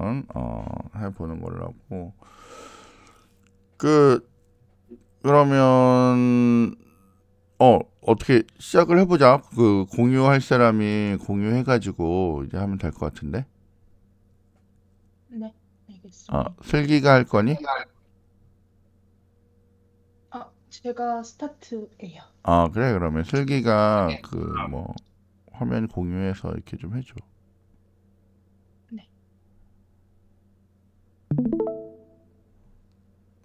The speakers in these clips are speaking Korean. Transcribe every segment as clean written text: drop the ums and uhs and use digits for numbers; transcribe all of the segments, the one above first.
한번 해보는 걸로 하고 그 그러면 어떻게 시작을 해보자. 그 공유할 사람이 공유해가지고 이제 하면 될 것 같은데. 네, 알겠습니다. 슬기가 할 거니? 제가 스타트예요. 그래. 그러면 슬기가 그 뭐 화면 공유해서 이렇게 좀 해줘. 네.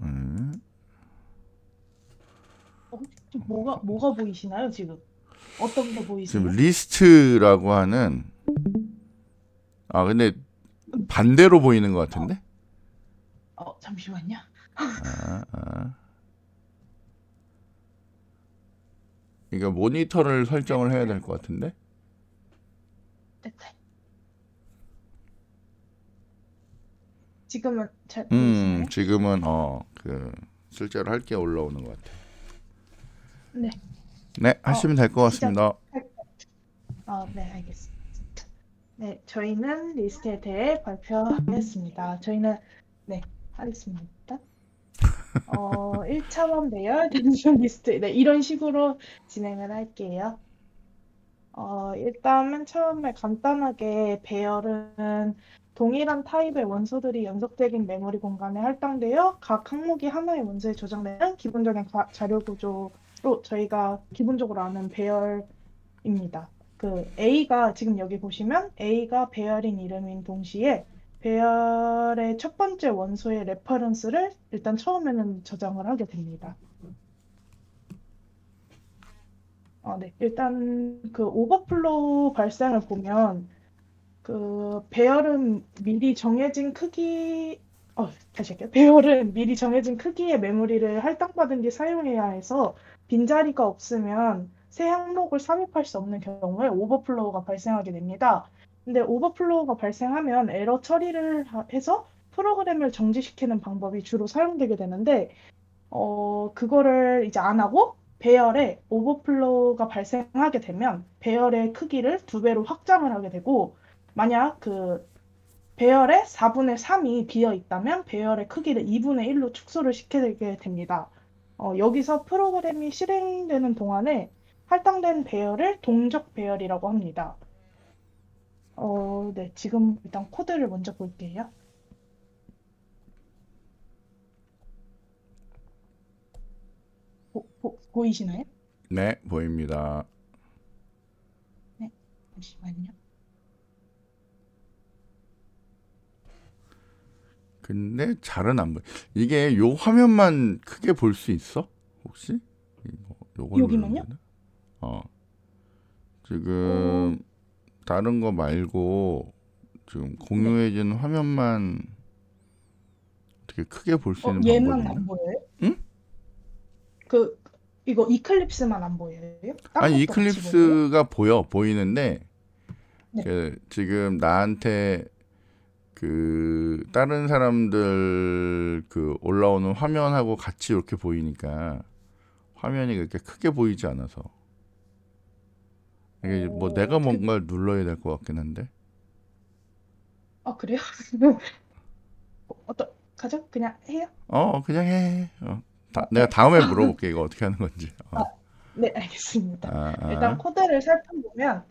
음. 혹시 뭐가 보이시나요, 지금? 어떤 게 지금 보이세요? 리스트라고 하는 근데 반대로 보이는 것 어, 같은데? 잠시만요. 아, 아. 그러니까 모니터를 설정을 해야 될 것 같은데? 네, 네. 지금은 잘 보이시나요? 지금은 그 실제로 할 게 올라오는 것 같아. 네. 네, 하시면 될 것 시작. 같습니다. 네, 알겠습니다. 네, 저희는 리스트에 대해 발표하겠습니다. 네, 하겠습니다. 1차원 배열 단순 리스트. 네, 이런 식으로 진행을 할게요. 일단 맨 처음에 간단하게 배열은 동일한 타입의 원소들이 연속적인 메모리 공간에 할당되어 각 항목이 하나의 원소에 저장되는 기본적인 자료 구조로 저희가 기본적으로 아는 배열입니다. 그 A가 지금 여기 보시면 A가 배열인 이름인 동시에 배열의 첫 번째 원소의 레퍼런스를 일단 처음에는 저장을 하게 됩니다. 네. 일단 그 오버플로우 발생을 보면 그 배열은 미리 정해진 크기, 다시 할게요. 배열은 미리 정해진 크기의 메모리를 할당받은 뒤 사용해야 해서 빈자리가 없으면 새 항목을 삽입할 수 없는 경우에 오버플로우가 발생하게 됩니다. 근데 오버플로우가 발생하면 에러 처리를 해서 프로그램을 정지시키는 방법이 주로 사용되게 되는데 그거를 이제 안 하고 배열에 오버플로우가 발생하게 되면 배열의 크기를 두 배로 확장을 하게 되고 만약 그 배열의 4분의 3이 비어 있다면 배열의 크기를 2분의 1로 축소를 시키게 됩니다. 여기서 프로그램이 실행되는 동안에 할당된 배열을 동적 배열이라고 합니다. 네, 지금 일단 코드를 먼저 볼게요. 보이시나요? 네, 보입니다. 네, 잠시만요. 근데 잘은 안 보여. 이게 요 화면만 크게 볼 수 있어? 혹시? 요걸 누르면 여기만요? 되나? 어, 지금 다른 거 말고 지금 네. 공유해진 화면만 어떻게 크게 볼 수 있는 방법이 얘만 있나? 안 보여요? 응? 그, 이거 이클립스만 안 보여요? 딴 아니 것도 같이 보여요? 이클립스가 보이는데 네. 지금 나한테 그 다른 사람들 그 올라오는 화면하고 같이 이렇게 보이니까 화면이 그렇게 크게 보이지 않아서 이게 뭐 내가 어떻게, 뭔가를 눌러야 될 것 같긴 한데 그래요? 가죠? 그냥 해요? 그냥 해. 내가 네. 다음에 물어볼게 이거 어떻게 하는 건지. 아, 네, 알겠습니다. 아, 일단 아. 코드를 살펴보면,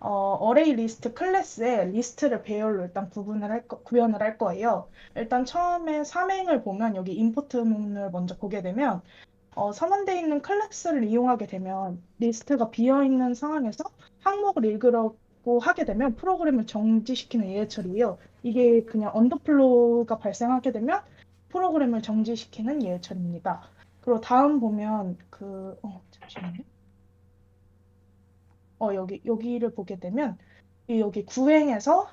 어레이 리스트 클래스에 리스트를 배열로 일단 구별을 할 거예요. 일단 처음에 삼행을 보면 여기 임포트문을 먼저 보게 되면 선언되어 있는 클래스를 이용하게 되면 리스트가 비어 있는 상황에서 항목을 읽으려고 하게 되면 프로그램을 정지시키는 예외 처리예요. 이게 그냥 언더플로우가 발생하게 되면 프로그램을 정지시키는 예외 처리입니다. 그리고 다음 보면 잠시만요. 여기를 보게 되면 여기 9행에서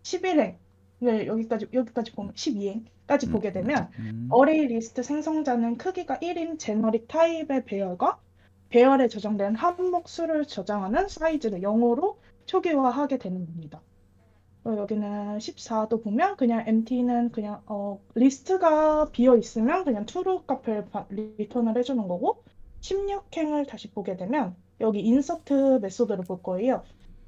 11행을 여기까지 보면 12행까지 음, 보게 음, 되면 음. 어레이 리스트 생성자는 크기가 1인 제너릭 타입의 배열과 배열에 저장된 항목 수를 저장하는 사이즈를 0으로 초기화하게 되는 겁니다. 여기는 14도 보면 그냥 empty는 그냥 리스트가 비어 있으면 그냥 true 값을 리턴을 해주는 거고 16행을 다시 보게 되면 여기 insert 메소드를 볼 거예요.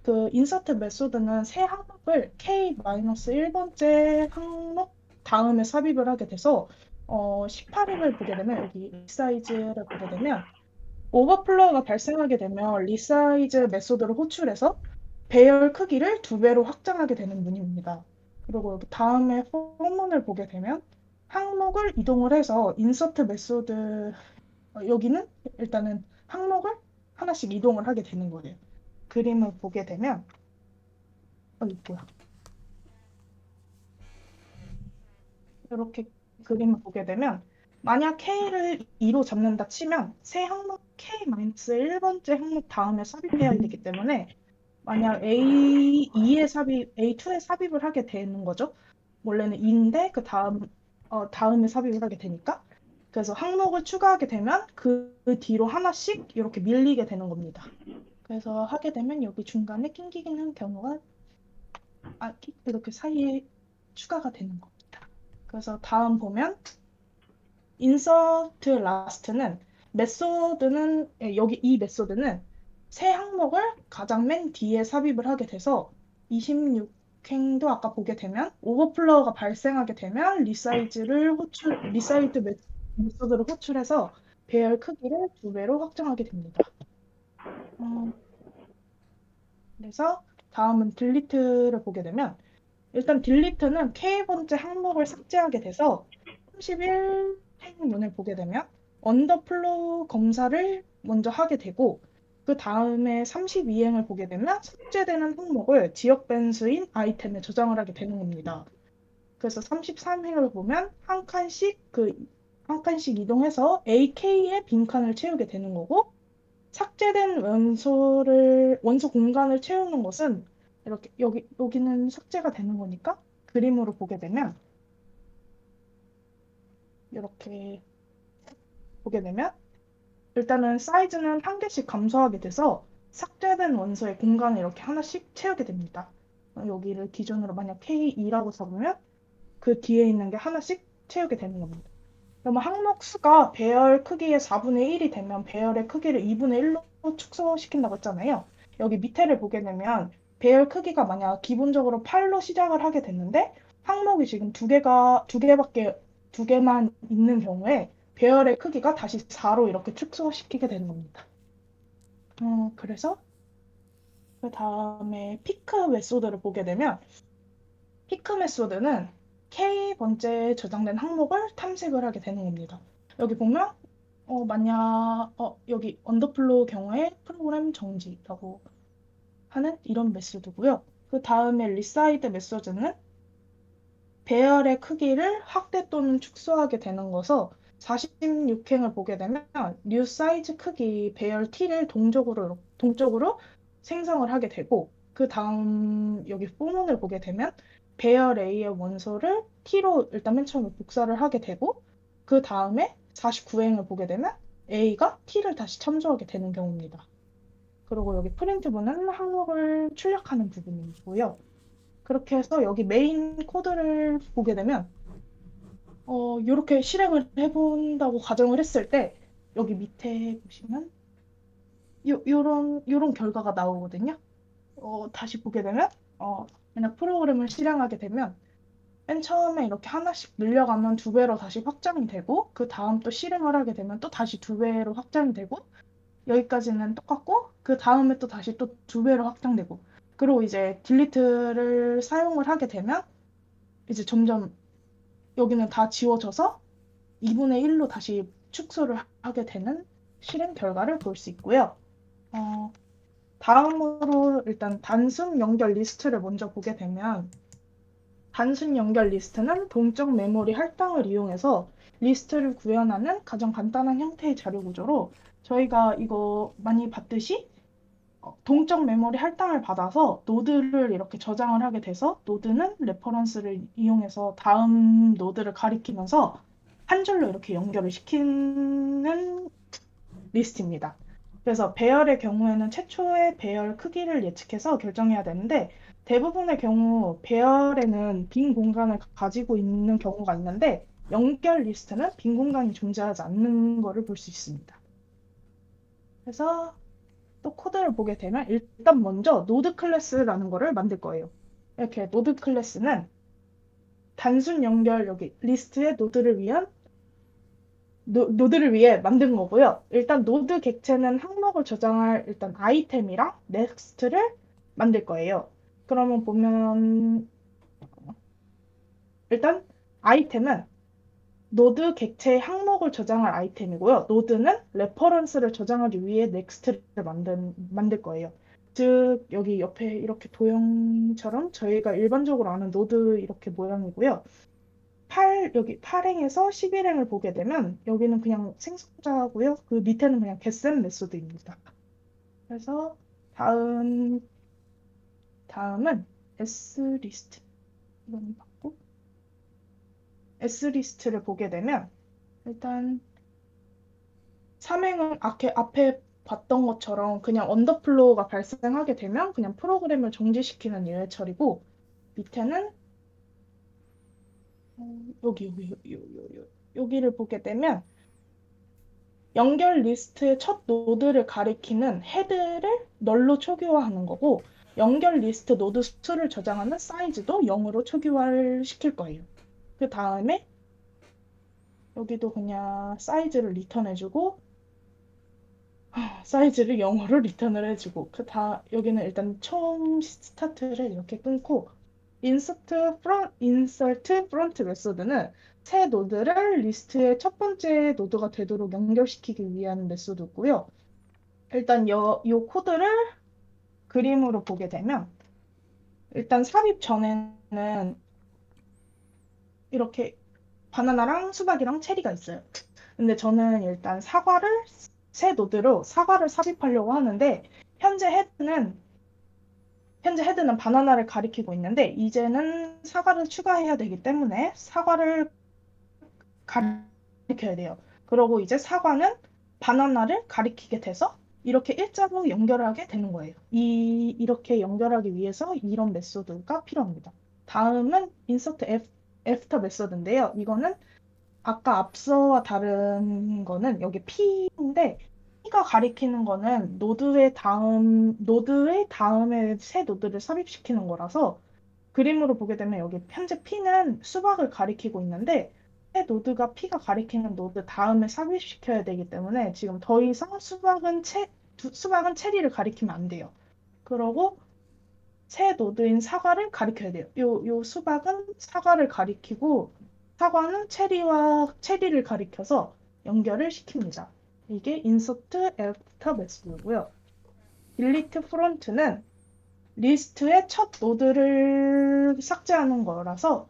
그 인서트 메소드는 새 항목을 K-1번째 항목 다음에 삽입을 하게 돼서 18행을 보게 되면 여기 리사이즈를 보게 되면 오버플로우가 발생하게 되면 리사이즈 메소드를 호출해서 배열 크기를 2배로 확장하게 되는 문입니다. 그리고 여기 다음에 포문을 보게 되면 항목을 이동을 해서 인서트 메소드 여기는 일단은 항목을 하나씩 이동을 하게 되는 거예요. 그림을 보게 되면 뭐야? 이렇게 그림을 보게 되면 만약 K를 2로 잡는다 치면 새 항목 K-1번째 항목 다음에 삽입해야 되기 때문에 만약 A2에 A2에 삽입을 하게 되는 거죠. 원래는 2인데 그 다음에 삽입을 하게 되니까. 그래서 항목을 추가하게 되면 그 뒤로 하나씩 이렇게 밀리게 되는 겁니다. 그래서 하게 되면 여기 중간에 낑기는 경우가 이렇게 사이에 추가가 되는 겁니다. 그래서 다음 보면 insert last는 여기 이 메소드는 새 항목을 가장 맨 뒤에 삽입을 하게 돼서 26행도 아까 보게 되면 오버플로우가 발생하게 되면 리사이즈 메소드를 호출해서 배열 크기를 2배로 확장하게 됩니다. 그래서 다음은 딜리트를 보게 되면 일단 딜리트는 K번째 항목을 삭제하게 돼서 31행문을 보게 되면 언더플로우 검사를 먼저 하게 되고 그 다음에 32행을 보게 되면 삭제되는 항목을 지역 변수인 아이템에 저장을 하게 되는 겁니다. 그래서 33행을 보면 한 칸씩 이동해서 AK의 빈칸을 채우게 되는 거고 삭제된 원소 공간을 채우는 것은 이렇게 여기는 삭제가 되는 거니까 그림으로 보게 되면 이렇게 보게 되면 일단은 사이즈는 한 개씩 감소하게 돼서 삭제된 원소의 공간을 이렇게 하나씩 채우게 됩니다. 여기를 기준으로 만약 K2라고 잡으면 그 뒤에 있는 게 하나씩 채우게 되는 겁니다. 그러면 항목 수가 배열 크기의 4분의 1이 되면 배열의 크기를 2분의 1로 축소시킨다고 했잖아요. 여기 밑에를 보게 되면 배열 크기가 만약 기본적으로 8로 시작을 하게 됐는데 항목이 지금 두 개만 있는 경우에 배열의 크기가 다시 4로 이렇게 축소시키게 되는 겁니다. 그래서 그 다음에 피크 메소드를 보게 되면 피크 메소드는 K번째 저장된 항목을 탐색을 하게 되는 겁니다. 여기 보면 만약 여기 언더플로우 경우에 프로그램 정지라고 하는 이런 메소드고요. 그 다음에 리사이드 메소드는 배열의 크기를 확대 또는 축소하게 되는 것서 46행을 보게 되면 new 사이즈 크기 배열 t를 동적으로 생성을 하게 되고 그 다음 여기 포문을 보게 되면 배열 a의 원소를 t로 일단 맨 처음에 복사를 하게 되고 그 다음에 49행을 보게 되면 a가 t를 다시 참조하게 되는 경우입니다. 그리고 여기 프린트문은 항목을 출력하는 부분이고요. 그렇게 해서 여기 메인 코드를 보게 되면 이렇게 실행을 해본다고 가정을 했을 때 여기 밑에 보시면 요런 결과가 나오거든요. 다시 보게 되면 만약 프로그램을 실행하게 되면 맨 처음에 이렇게 하나씩 늘려가면 2배로 다시 확장이 되고 그 다음 또 실행을 하게 되면 또 다시 2배로 확장이 되고 여기까지는 똑같고 그 다음에 또 다시 또 2배로 확장되고 그리고 이제 딜리트를 사용을 하게 되면 이제 점점 여기는 다 지워져서 2분의 1로 다시 축소를 하게 되는 실행 결과를 볼 수 있고요. 다음으로 일단 단순 연결 리스트를 먼저 보게 되면 단순 연결 리스트는 동적 메모리 할당을 이용해서 리스트를 구현하는 가장 간단한 형태의 자료 구조로 저희가 이거 많이 봤듯이 동적 메모리 할당을 받아서 노드를 이렇게 저장을 하게 돼서 노드는 레퍼런스를 이용해서 다음 노드를 가리키면서 한 줄로 이렇게 연결을 시키는 리스트입니다. 그래서 배열의 경우에는 최초의 배열 크기를 예측해서 결정해야 되는데 대부분의 경우 배열에는 빈 공간을 가지고 있는 경우가 있는데 연결 리스트는 빈 공간이 존재하지 않는 것을 볼 수 있습니다. 그래서 또 코드를 보게 되면 일단 먼저 노드 클래스라는 거를 만들 거예요. 이렇게 노드 클래스는 단순 연결 여기 리스트의 노드를 위해 만든 거고요. 일단 노드 객체는 항목을 저장할 일단 아이템이랑 넥스트를 만들 거예요. 그러면 보면 일단 아이템은 노드 객체의 항목을 저장할 아이템이고요. 노드는 레퍼런스를 저장하기 위해 넥스트를 만들 거예요. 즉 여기 옆에 이렇게 도형처럼 저희가 일반적으로 아는 노드 이렇게 모양이고요. 여기 8행에서 11행을 보게 되면 여기는 그냥 생성자고요. 그 밑에는 그냥 getSet 메소드입니다. 그래서 다음은 sList 이건 받고 sList를 보게 되면 일단 3행은 앞에 봤던 것처럼 그냥 언더플로우가 발생하게 되면 그냥 프로그램을 정지시키는 예외 처리고 밑에는 여기를 보게 되면 연결 리스트의 첫 노드를 가리키는 헤드를 널로 초기화하는 거고 연결 리스트 노드 수를 저장하는 사이즈도 0으로 초기화를 시킬 거예요. 그 다음에 여기도 그냥 사이즈를 리턴해주고 사이즈를 0으로 리턴을 해주고 여기는 일단 처음 스타트를 이렇게 끊고 인서트 프론트 메소드는 새 노드를 리스트의 첫 번째 노드가 되도록 연결시키기 위한 메소드고요. 일단 이 코드를 그림으로 보게 되면 일단 삽입 전에는 이렇게 바나나랑 수박이랑 체리가 있어요. 근데 저는 일단 새 노드로 사과를 삽입하려고 하는데 현재 헤드는 바나나를 가리키고 있는데 이제는 사과를 추가해야 되기 때문에 사과를 가리켜야 돼요. 그러고 이제 사과는 바나나를 가리키게 돼서 이렇게 일자로 연결하게 되는 거예요. 이렇게 연결하기 위해서 이런 메소드가 필요합니다. 다음은 insert after 메소드인데요. 이거는 아까 앞서와 다른 거는 여기 P인데 P가 가리키는 거는 노드의 다음에 새 노드를 삽입시키는 거라서 그림으로 보게 되면 여기 현재 P는 수박을 가리키고 있는데 새 노드가 P가 가리키는 노드 다음에 삽입시켜야 되기 때문에 지금 더 이상 수박은 체리를 가리키면 안 돼요. 그러고 새 노드인 사과를 가리켜야 돼요. 요 수박은 사과를 가리키고 사과는 체리를 가리켜서 연결을 시킵니다. 이게 insert after 메소드고요. delete front는 리스트의 첫 노드를 삭제하는 거라서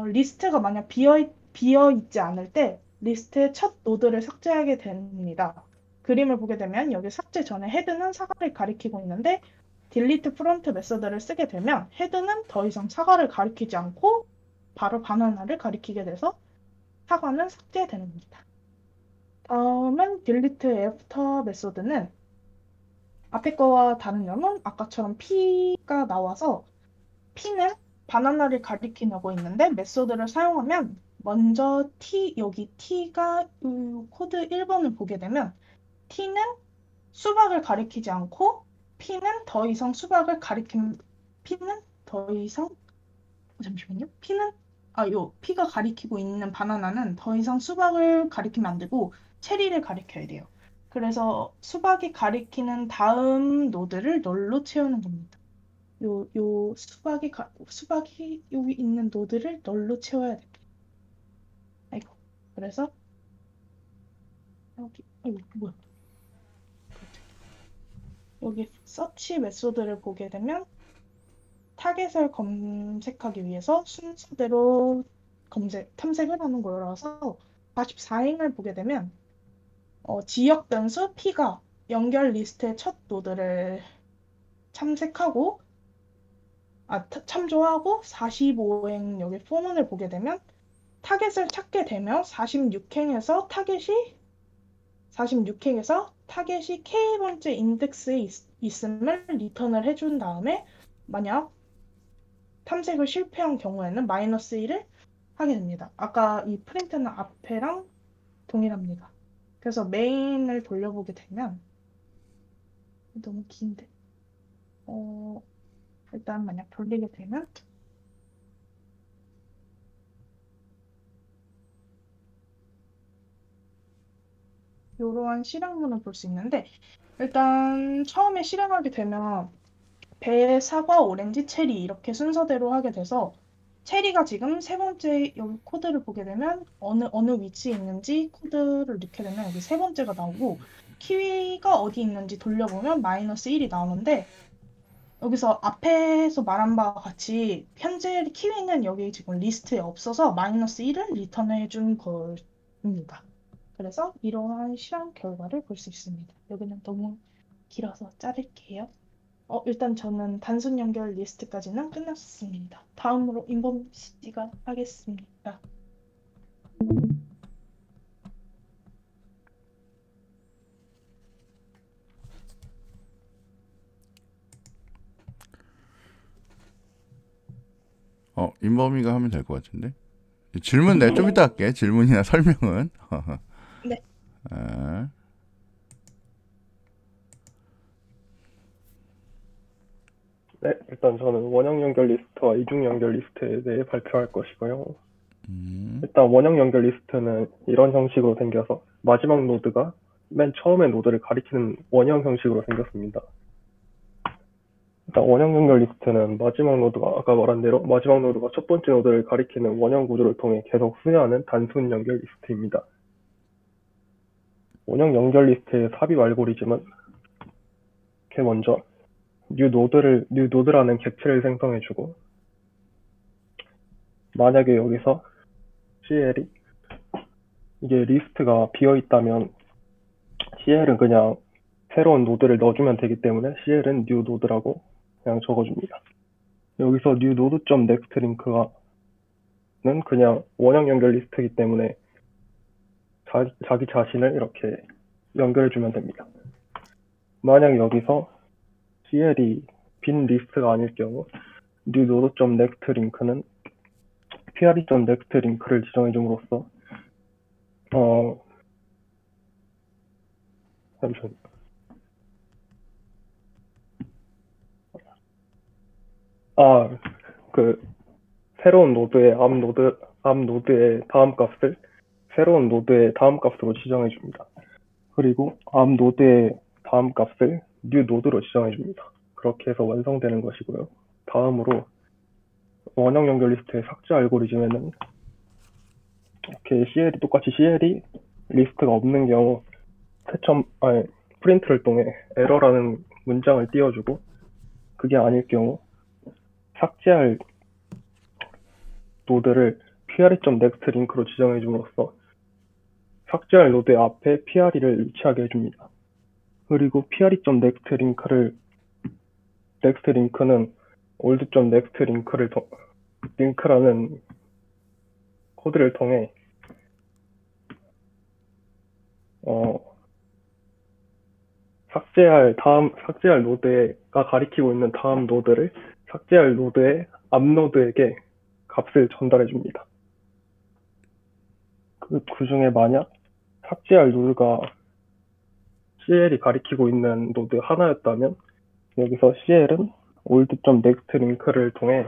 리스트가 만약 비어 있지 않을 때 리스트의 첫 노드를 삭제하게 됩니다. 그림을 보게 되면 여기 삭제 전에 헤드는 사과를 가리키고 있는데 delete front 메서드를 쓰게 되면 헤드는 더 이상 사과를 가리키지 않고 바로 바나나를 가리키게 돼서 사과는 삭제되는 겁니다. 다음은 delete after 메소드는 앞에 거와 다른 점은 아까처럼 P가 나와서 P는 바나나를 가리키려고 있는데 메소드를 사용하면 먼저 여기 T가 코드 1번을 보게 되면 T는 수박을 가리키지 않고 P는 더 이상 P는 더 이상 잠시만요. P가 가리키고 있는 바나나는 더 이상 수박을 가리키면 안 되고 체리를 가리켜야 돼요. 그래서 수박이 가리키는 다음 노드를 널로 채우는 겁니다. 수박이 여기 있는 노드를 널로 채워야 됩니다. 아이고. 그래서 아이고, 뭐야. 여기 서치 메소드를 보게 되면 타겟을 검색하기 위해서 순서대로 탐색을 하는 거라서 44행을 보게 되면 지역 변수 P가 연결 리스트의 첫 노드를 참조하고 45행 여기 포문을 보게 되면 타겟을 찾게 되면 46행에서 타겟이 K번째 인덱스에 있음을 리턴을 해준 다음에 만약 탐색을 실패한 경우에는 -1을 하게 됩니다. 아까 이 프린트는 앞에랑 동일합니다. 그래서 메인을 돌려보게 되면 너무 긴데. 어, 일단 만약 돌리게 되면 이러한 실행문을 볼 수 있는데 일단 처음에 실행하게 되면 배, 사과, 오렌지, 체리 이렇게 순서대로 하게 돼서 체리가 지금 세 번째 여기 코드를 보게 되면 어느 위치에 있는지 코드를 넣게 되면 여기 세 번째가 나오고 키위가 어디 있는지 돌려보면 마이너스 1이 나오는데 여기서 앞에서 말한 바와 같이 현재 키위는 여기 지금 리스트에 없어서 마이너스 1을 리턴해 준 겁니다. 그래서 이러한 실험 결과를 볼 수 있습니다. 여기는 너무 길어서 자를게요. 일단 저는 단순 연결 리스트까지는 끝났습니다. 다음으로 인범 씨가 하겠습니다. 인범이가 하면 될 것 같은데. 질문 내가 좀 이따 할게. 질문이나 설명은. 네. 아, 네, 일단 저는 원형 연결 리스트와 이중 연결 리스트에 대해 발표할 것이고요. 일단 원형 연결 리스트는 이런 형식으로 생겨서 마지막 노드가 맨 처음에 노드를 가리키는 원형 형식으로 생겼습니다. 일단 원형 연결 리스트는 마지막 노드가 아까 말한 대로 마지막 노드가 첫 번째 노드를 가리키는 원형 구조를 통해 계속 수행하는 단순 연결 리스트입니다. 원형 연결 리스트의 삽입 알고리즘은 이렇게 먼저 new node라는 객체를 생성해주고 만약에 여기서 CL이 이게 리스트가 비어있다면 CL은 그냥 새로운 노드를 넣어주면 되기 때문에 CL은 new node라고 그냥 적어줍니다. 여기서 new node.next link는 그냥 원형 연결 리스트이기 때문에 자기 자신을 이렇게 연결해주면 됩니다. 만약 여기서 CL이 빈 리스트가 아닐 경우 new node.next link는 pre.next link를 지정해줌으로써 잠시만요. 새로운 노드의 앞 노드의 다음 값을 새로운 노드의 다음 값으로 지정해 줍니다. 그리고 앞 노드의 다음 값을 new 노드로 지정해 줍니다. 그렇게 해서 완성되는 것이고요. 다음으로 원형 연결 리스트의 삭제 알고리즘에는 이렇게 똑같이 CL이 리스트가 없는 경우 프린트를 통해 에러라는 문장을 띄워주고 그게 아닐 경우 삭제할 노드를 pre.next link로 지정해 줌으로써 삭제할 노드의 앞에 pre를 위치하게 해줍니다. 그리고 pre.next link는 old.next link라는 코드를 통해 삭제할 노드가 가리키고 있는 다음 노드를 삭제할 노드의 앞 노드에게 값을 전달해 줍니다. 그 중에 만약 삭제할 노드가 CL이 가리키고 있는 노드 하나였다면 여기서 CL은 old.next link를 통해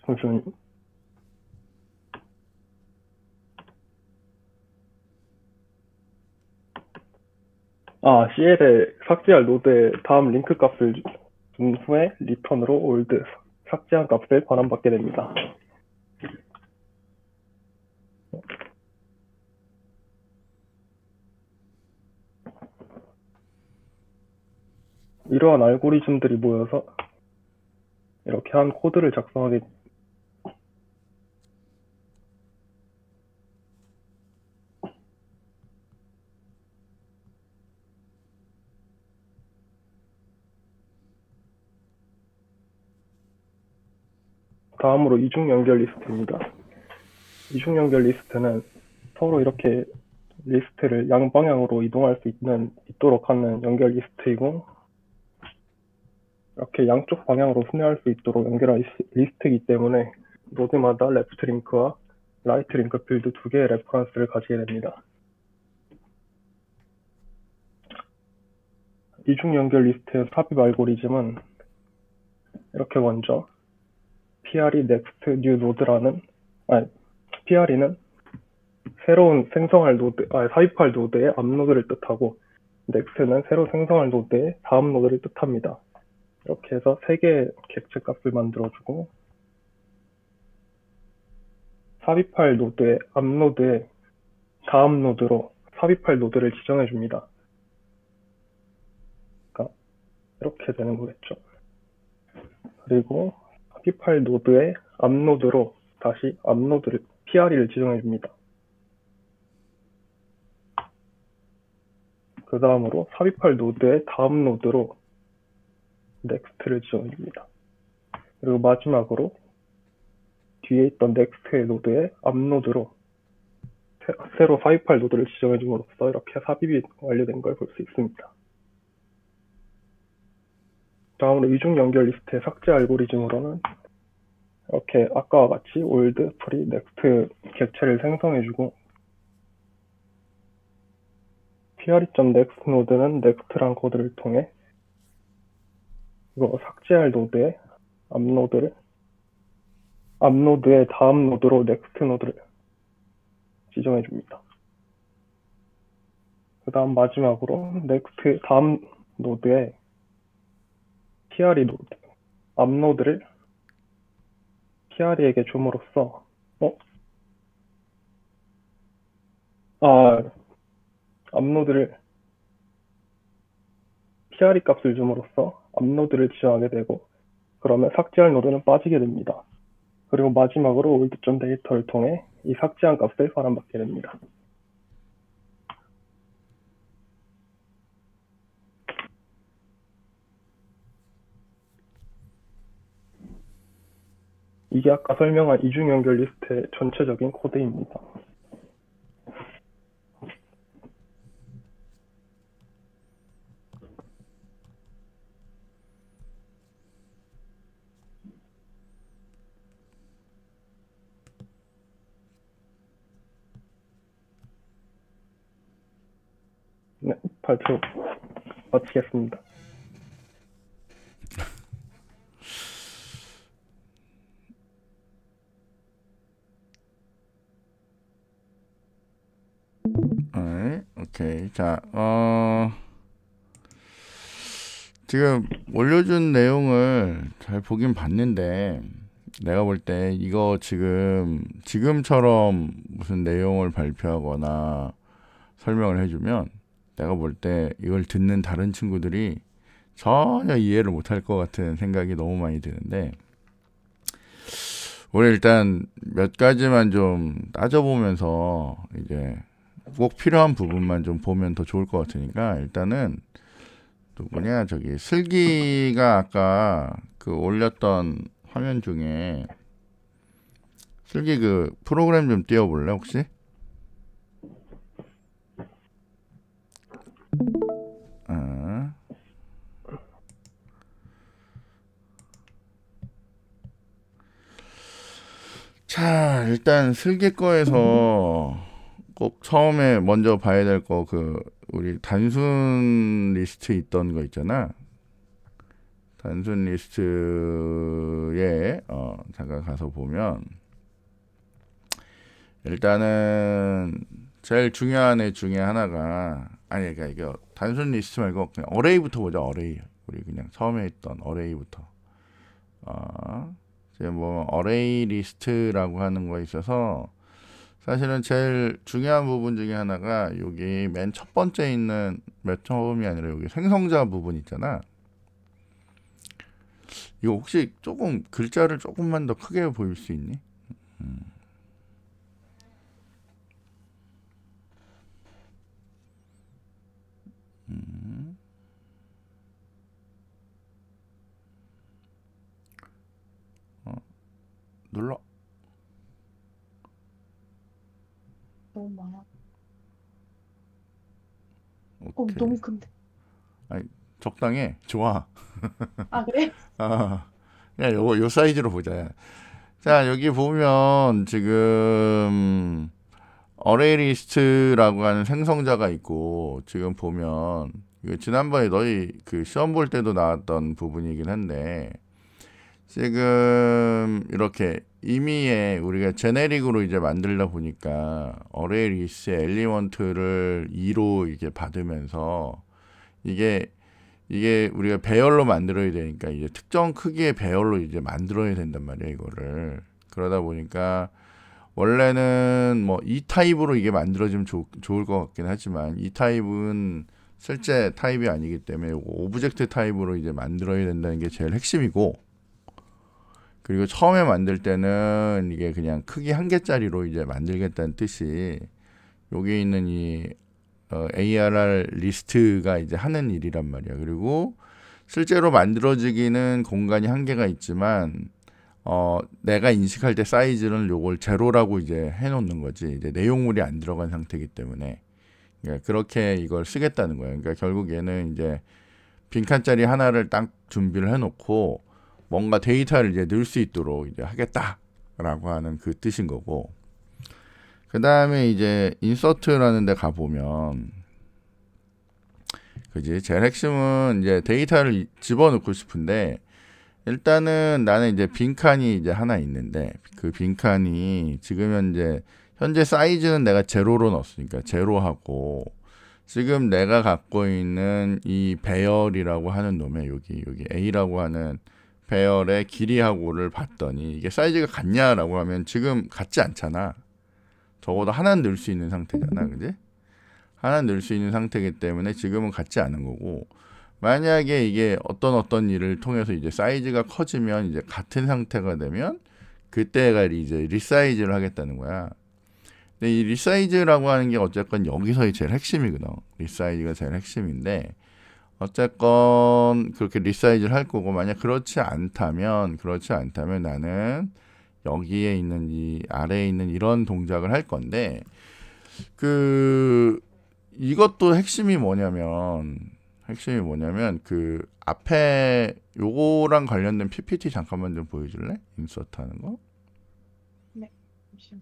잠시만요. CL에 삭제할 노드의 다음 링크 값을 준 후에 리턴으로 old 삭제한 값을 반환받게 됩니다. 이러한 알고리즘들이 모여서 이렇게 한 코드를 작성하게 다음으로 이중 연결 리스트입니다. 이중 연결 리스트는 서로 이렇게 리스트를 양방향으로 이동할 수 있도록 하는 연결 리스트이고 이렇게 양쪽 방향으로 순회할 수 있도록 연결한 리스트이기 때문에 노드마다 레프트 링크와 라이트 링크 필드 두 개의 레퍼런스를 가지게 됩니다. 이중 연결 리스트의 삽입 알고리즘은 이렇게 먼저 PRE next new node라는 PRE는 새로운 생성할 노드, 삽입할 노드의 앞 노드를 뜻하고 next는 새로 생성할 노드의 다음 노드를 뜻합니다. 이렇게 해서 세 개의 객체 값을 만들어주고 삽입할 노드의 앞 노드의 다음 노드로 삽입할 노드를 지정해줍니다. 그러니까 이렇게 되는 거겠죠. 그리고 삽입할 노드의 앞 노드로 다시 앞 노드를 PRE를 지정해줍니다. 그 다음으로 삽입할 노드의 다음 노드로 next를 지정해줍니다. 그리고 마지막으로 뒤에 있던 next의 노드의 앞 노드로 새로 삽입할 노드를 지정해줌으로써 이렇게 삽입이 완료된 걸 볼 수 있습니다. 다음으로 이중 연결 리스트의 삭제 알고리즘으로는 이렇게 아까와 같이 old, pre, next 객체를 생성해주고 pre.next 노드는 next란 코드를 통해 이거 삭제할 노드의 앞 노드의 다음 노드로 next 노드를 지정해줍니다. 그 다음 마지막으로 next 다음 노드의 PRE 노드, 앞 노드를 PRE에게 줌으로써 앞 노드를 PRE 값을 줌으로써 앞 노드를 지정하게 되고 그러면 삭제할 노드는 빠지게 됩니다. 그리고 마지막으로 old.data를 통해 이 삭제한 값을 발환받게 됩니다. 이게 아까 설명한 이중 연결 리스트의 전체적인 코드입니다. 네, 발표 마치겠습니다. 오케이. 자, 지금 올려준 내용을 잘 보긴 봤는데, 내가 볼 때 이거 지금처럼 무슨 내용을 발표하거나 설명을 해주면, 내가 볼 때 이걸 듣는 다른 친구들이 전혀 이해를 못할 것 같은 생각이 너무 많이 드는데, 우리 일단 몇 가지만 좀 따져보면서 이제 꼭 필요한 부분만 좀 보면 더 좋을 것 같으니까 일단은 누구냐 저기 슬기가 아까 그 올렸던 화면 중에 슬기 그 프로그램 좀 띄워볼래 혹시? 자 일단 슬기 거에서 꼭 처음에 먼저 봐야 될 거 그 우리 단순 리스트 있던 거 있잖아. 단순 리스트에 잠깐 가서 보면 일단은 제일 중요한 애 중에 하나가 그러니까 이거 단순 리스트 말고 그냥 어레이부터 보자. 어레이. 우리 그냥 처음에 있던 어레이부터. 지금 뭐 어레이 리스트라고 하는 거 있어서 사실은 제일 중요한 부분 중에 하나가 여기 맨 첫 번째 있는 맨 처음이 아니라 여기 생성자 부분 있잖아. 이거 혹시 조금 글자를 조금만 더 크게 보일 수 있니? 눌러. 너무 많아. 오케이. 너무 큰데. 아니, 적당해. 좋아. 그래? 그냥 요 사이즈로 보자. 자, 여기 보면 지금 어레이 리스트라고 하는 생성자가 있고, 지금 보면 이거 지난번에 너희 그 시험 볼 때도 나왔던 부분이긴 한데, 지금 이렇게 임의에 우리가 제네릭으로 이제 만들다 보니까 어레이 리스트 엘리먼트를 2로 이게 받으면서 이게 우리가 배열로 만들어야 되니까 이제 특정 크기의 배열로 이제 만들어야 된단 말이에요, 이거를. 그러다 보니까 원래는 뭐 E 타입으로 이게 만들어지면 좋을 것 같긴 하지만 E 타입은 실제 타입이 아니기 때문에 오브젝트 타입으로 이제 만들어야 된다는 게 제일 핵심이고, 그리고 처음에 만들 때는 이게 그냥 크기 1개짜리로 이제 만들겠다는 뜻이 여기 있는 이 ARR 리스트가 이제 하는 일이란 말이야. 그리고 실제로 만들어지기는 공간이 한계가 있지만 내가 인식할 때 사이즈는 요걸 제로라고 이제 해놓는 거지. 이제 내용물이 안 들어간 상태이기 때문에. 그러니까 그렇게 이걸 쓰겠다는 거예요. 그러니까 결국 얘는 이제 빈칸짜리 하나를 딱 준비를 해놓고 뭔가 데이터를 이제 넣을 수 있도록 이제 하겠다라고 하는 그 뜻인 거고. 그 다음에 이제 인서트라는 데 가보면, 그지? 제일 핵심은 이제 데이터를 집어넣고 싶은데, 일단은 나는 이제 빈칸이 이제 하나 있는데, 그 빈칸이 지금 현재 사이즈는 내가 제로로 넣었으니까 제로하고, 지금 내가 갖고 있는 이 배열이라고 하는 놈에 여기 A라고 하는 배열의 길이하고를 봤더니 이게 사이즈가 같냐라고 하면 지금 같지 않잖아. 적어도 하나는 넣을 수 있는 상태잖아, 그지? 하나는 넣을 수 있는 상태이기 때문에 지금은 같지 않은 거고, 만약에 이게 어떤 일을 통해서 이제 사이즈가 커지면 이제 같은 상태가 되면 그때가 이제 리사이즈를 하겠다는 거야. 근데 이 리사이즈라고 하는 게 어쨌건 여기서의 제일 핵심이거든. 리사이즈가 제일 핵심인데, 어쨌건 그렇게 리사이즈를 할 거고, 만약 그렇지 않다면 나는 여기에 있는 이 아래에 있는 이런 동작을 할 건데, 이것도 핵심이 뭐냐면 그 앞에 요거랑 관련된 PPT 잠깐만 좀 보여줄래? 인서트 하는 거. 네, 잠시만요.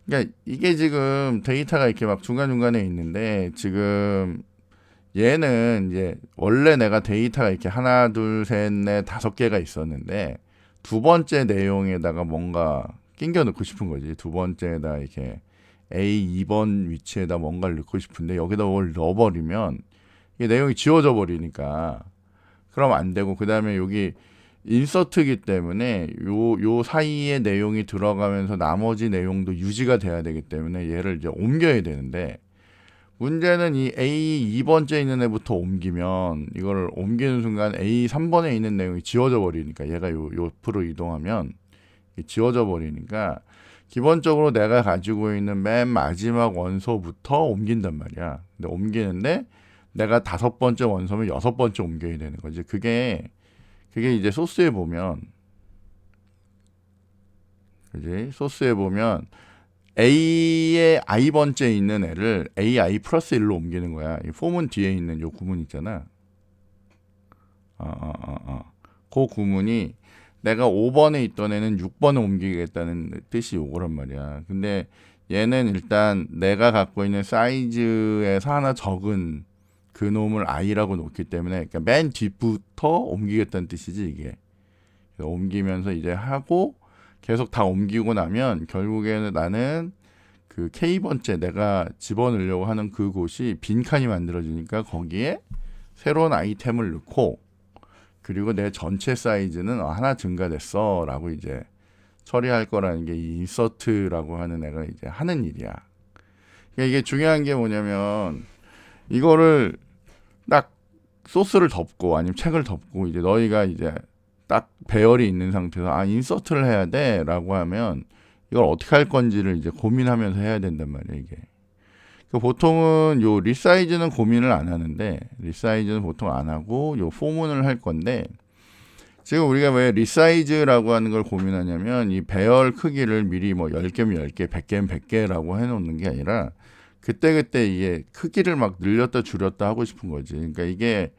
그러니까 이게 지금 데이터가 이렇게 막 중간중간에 있는데, 지금 얘는 이제 원래 내가 데이터가 이렇게 하나, 둘, 셋, 넷, 5개가 있었는데 두 번째 내용에다가 뭔가 끼겨 넣고 싶은 거지. 두 번째에다 이렇게 A 2번 위치에다 뭔가를 넣고 싶은데 여기다 뭘 넣어버리면 이 내용이 지워져 버리니까 그럼 안 되고, 그 다음에 여기 인서트이기 때문에 요 사이에 내용이 들어가면서 나머지 내용도 유지가 돼야 되기 때문에 얘를 이제 옮겨야 되는데, 문제는 이 A 2번째 있는 애부터 옮기면 이거를 옮기는 순간 A 3번에 있는 내용이 지워져 버리니까, 얘가 요 옆으로 이동하면 지워져 버리니까 기본적으로 내가 가지고 있는 맨 마지막 원소부터 옮긴단 말이야. 근데 옮기는데 내가 5번째 원소면 6번째 옮겨야 되는 거지. 그게 이제 소스에 보면, 그지? 소스에 보면 A의 i번째 있는 애를 AI 플러스 1로 옮기는 거야. 이 폼은 뒤에 있는 요 구문 있잖아. 그 구문이 내가 5번에 있던 애는 6번에 옮기겠다는 뜻이 요거란 말이야. 근데 얘는 일단 내가 갖고 있는 사이즈에서 하나 적은 그 놈을 i라고 놓기 때문에, 그러니까 맨 뒤부터 옮기겠다는 뜻이지 이게. 그래서 옮기면서 이제 하고 계속 다 옮기고 나면 결국에는 나는 그 K번째 내가 집어넣으려고 하는 그곳이 빈칸이 만들어지니까 거기에 새로운 아이템을 넣고, 그리고 내 전체 사이즈는 하나 증가됐어 라고 이제 처리할 거라는 게 이 인서트라고 하는 애가 이제 하는 일이야. 그러니까 이게 중요한 게 뭐냐면, 이거를 딱 소스를 덮고 아니면 책을 덮고 이제 너희가 이제 딱 배열이 있는 상태에서 인서트를 해야 돼 라고 하면 이걸 어떻게 할 건지를 이제 고민하면서 해야 된단 말이에요, 이게. 보통은 요 리사이즈는 고민을 안 하는데, 리사이즈는 보통 안 하고 요 포문을 할 건데, 지금 우리가 왜 리사이즈라고 하는 걸 고민하냐면, 이 배열 크기를 미리 뭐 10개면 10개, 100개면 100개라고 해놓는 게 아니라 그때그때 이게 크기를 막 늘렸다 줄였다 하고 싶은 거지. 그러니까 이게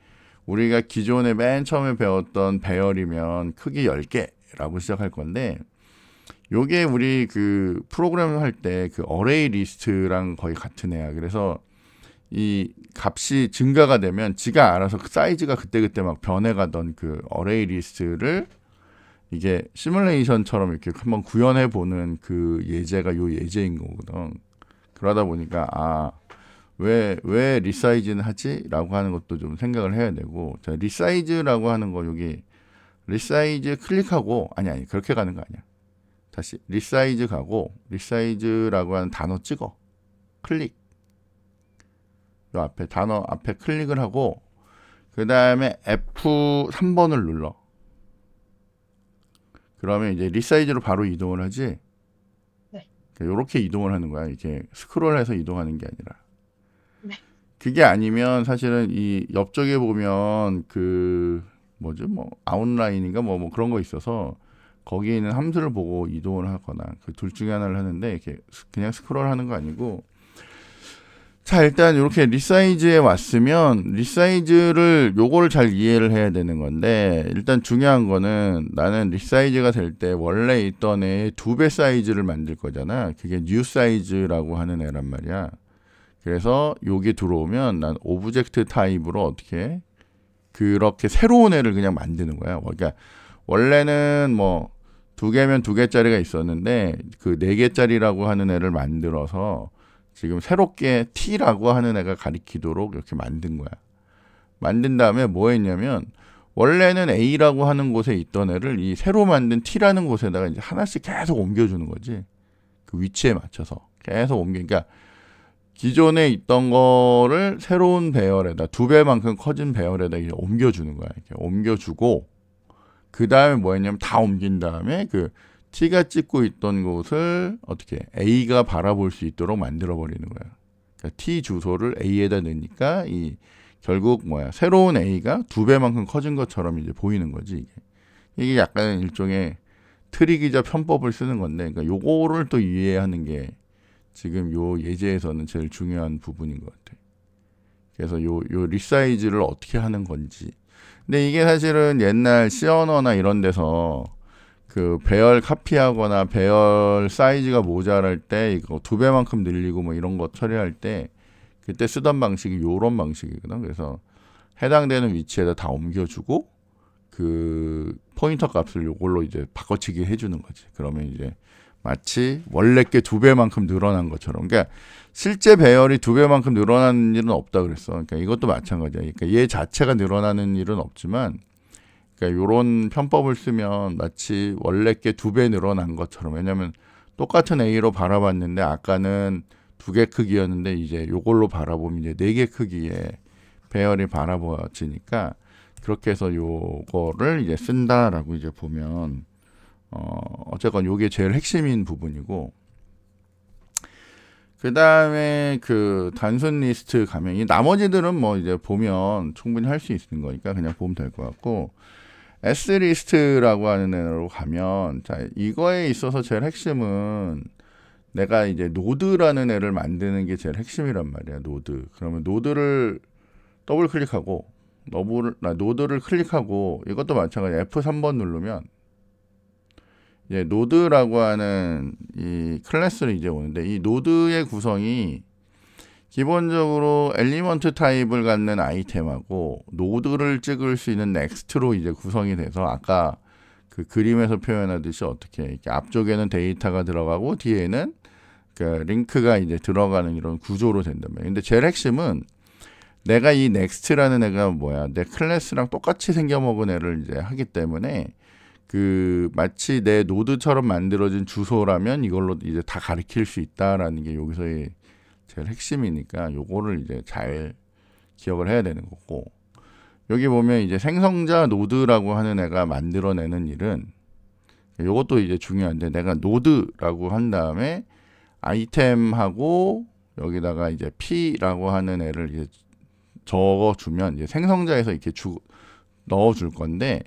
우리가 기존에 맨 처음에 배웠던 배열이면 크기 10개라고 시작할 건데 요게 우리 그 프로그램 할 때 그 어레이 리스트랑 거의 같은 애야. 그래서 이 값이 증가가 되면 지가 알아서 그 사이즈가 그때그때 막 변해가던 그 어레이 리스트를 이게 시뮬레이션처럼 이렇게 한번 구현해 보는 그 예제가 요 예제인 거거든. 그러다 보니까 왜 리사이즈는 하지? 라고 하는 것도 좀 생각을 해야 되고, 자, 리사이즈라고 하는 거 여기 리사이즈 클릭하고 아니 그렇게 가는 거 아니야. 다시 리사이즈 가고 리사이즈라고 하는 단어 찍어. 클릭. 요 앞에 단어 앞에 클릭을 하고 그 다음에 F3번을 눌러. 그러면 이제 리사이즈로 바로 이동을 하지. 네. 이렇게 이동을 하는 거야. 이렇게 스크롤해서 이동하는 게 아니라. 네. 그게 아니면 사실은 이 옆쪽에 보면 그 뭐죠? 뭐 아웃라인인가 뭐 그런 거 있어서 거기에 있는 함수를 보고 이동을 하거나 그 둘 중에 하나를 하는데 이렇게 그냥 스크롤하는 거 아니고. 자, 일단 이렇게 리사이즈에 왔으면 리사이즈를 요거를 잘 이해를 해야 되는 건데, 일단 중요한 거는 나는 리사이즈가 될 때 원래 있던 애의 2배 사이즈를 만들 거잖아. 그게 뉴 사이즈라고 하는 애란 말이야. 그래서 요게 들어오면 난 오브젝트 타입으로 어떻게 그렇게 새로운 애를 그냥 만드는 거야. 그러니까 원래는 뭐 2개면 2개짜리가 있었는데 그 4개짜리라고 하는 애를 만들어서 지금 새롭게 T라고 하는 애가 가리키도록 이렇게 만든 거야. 만든 다음에 뭐 했냐면 원래는 A라고 하는 곳에 있던 애를 이 새로 만든 T라는 곳에다가 이제 하나씩 계속 옮겨주는 거지. 그 위치에 맞춰서 계속 그러니까 기존에 있던 거를 새로운 배열에다 2배만큼 커진 배열에다 이제 옮겨주는 거야. 이렇게 옮겨주고 그 다음에 뭐 했냐면 다 옮긴 다음에 그 T가 찍고 있던 곳을 어떻게 A가 바라볼 수 있도록 만들어 버리는 거야. 그러니까 T 주소를 A에다 넣으니까 이 결국 새로운 A가 2배만큼 커진 것처럼 이제 보이는 거지. 이게 약간 일종의 트릭이자 편법을 쓰는 건데, 그러니까 요거를 또 이해하는 게 지금 요 예제에서는 제일 중요한 부분인 것 같아. 그래서 요 리사이즈를 어떻게 하는 건지. 근데 이게 사실은 옛날 C 언어나 이런 데서 그 배열 카피하거나 배열 사이즈가 모자랄 때 이거 2배만큼 늘리고 뭐 이런 거 처리할 때 그때 쓰던 방식이 요런 방식이거든. 그래서 해당되는 위치에다 다 옮겨주고 그 포인터 값을 요걸로 이제 바꿔치기 해주는 거지. 그러면 이제 마치 원래 게 2배만큼 늘어난 것처럼. 그러니까 실제 배열이 2배만큼 늘어나는 일은 없다 그랬어. 그러니까 이것도 마찬가지야. 그러니까 얘 자체가 늘어나는 일은 없지만 그러니까 요런 편법을 쓰면 마치 원래 게 2배 늘어난 것처럼. 왜냐면 똑같은 A로 바라봤는데 아까는 2개 크기였는데 이제 요걸로 바라보면 이제 4개 크기의 배열이 바라보아지니까 그렇게 해서 요거를 이제 쓴다라고 이제 보면 어쨌건 요게 제일 핵심인 부분이고, 그 다음에 그 단순 리스트 가면 이 나머지들은 뭐 이제 보면 충분히 할 수 있는 거니까 그냥 보면 될 것 같고, S 리스트라고 하는 애로 가면 자 이거에 있어서 제일 핵심은 내가 이제 노드라는 애를 만드는 게 제일 핵심이란 말이야. 노드. 그러면 노드를 더블 클릭하고 노드를 클릭하고 이것도 마찬가지 F3번 누르면 이제 노드라고 하는 이 클래스를 이제 오는데, 이 노드의 구성이 기본적으로 엘리먼트 타입을 갖는 아이템하고 노드를 찍을 수 있는 넥스트로 이제 구성이 돼서 아까 그 그림에서 표현하듯이 어떻게 이렇게 앞쪽에는 데이터가 들어가고 뒤에는 그 링크가 이제 들어가는 이런 구조로 된단 말이에요. 근데 제일 핵심은 내가 이 넥스트라는 애가 내 클래스랑 똑같이 생겨먹은 애를 이제 하기 때문에 그 마치 내 노드처럼 만들어진 주소라면 이걸로 이제 다 가리킬 수 있다라는 게 여기서의 제일 핵심이니까 요거를 이제 잘 기억을 해야 되는 거고, 여기 보면 이제 생성자 노드라고 하는 애가 만들어내는 일은 요것도 이제 중요한데, 내가 노드라고 한 다음에 아이템하고 여기다가 이제 P라고 하는 애를 이제 적어주면 이제 생성자에서 이렇게 넣어줄 건데,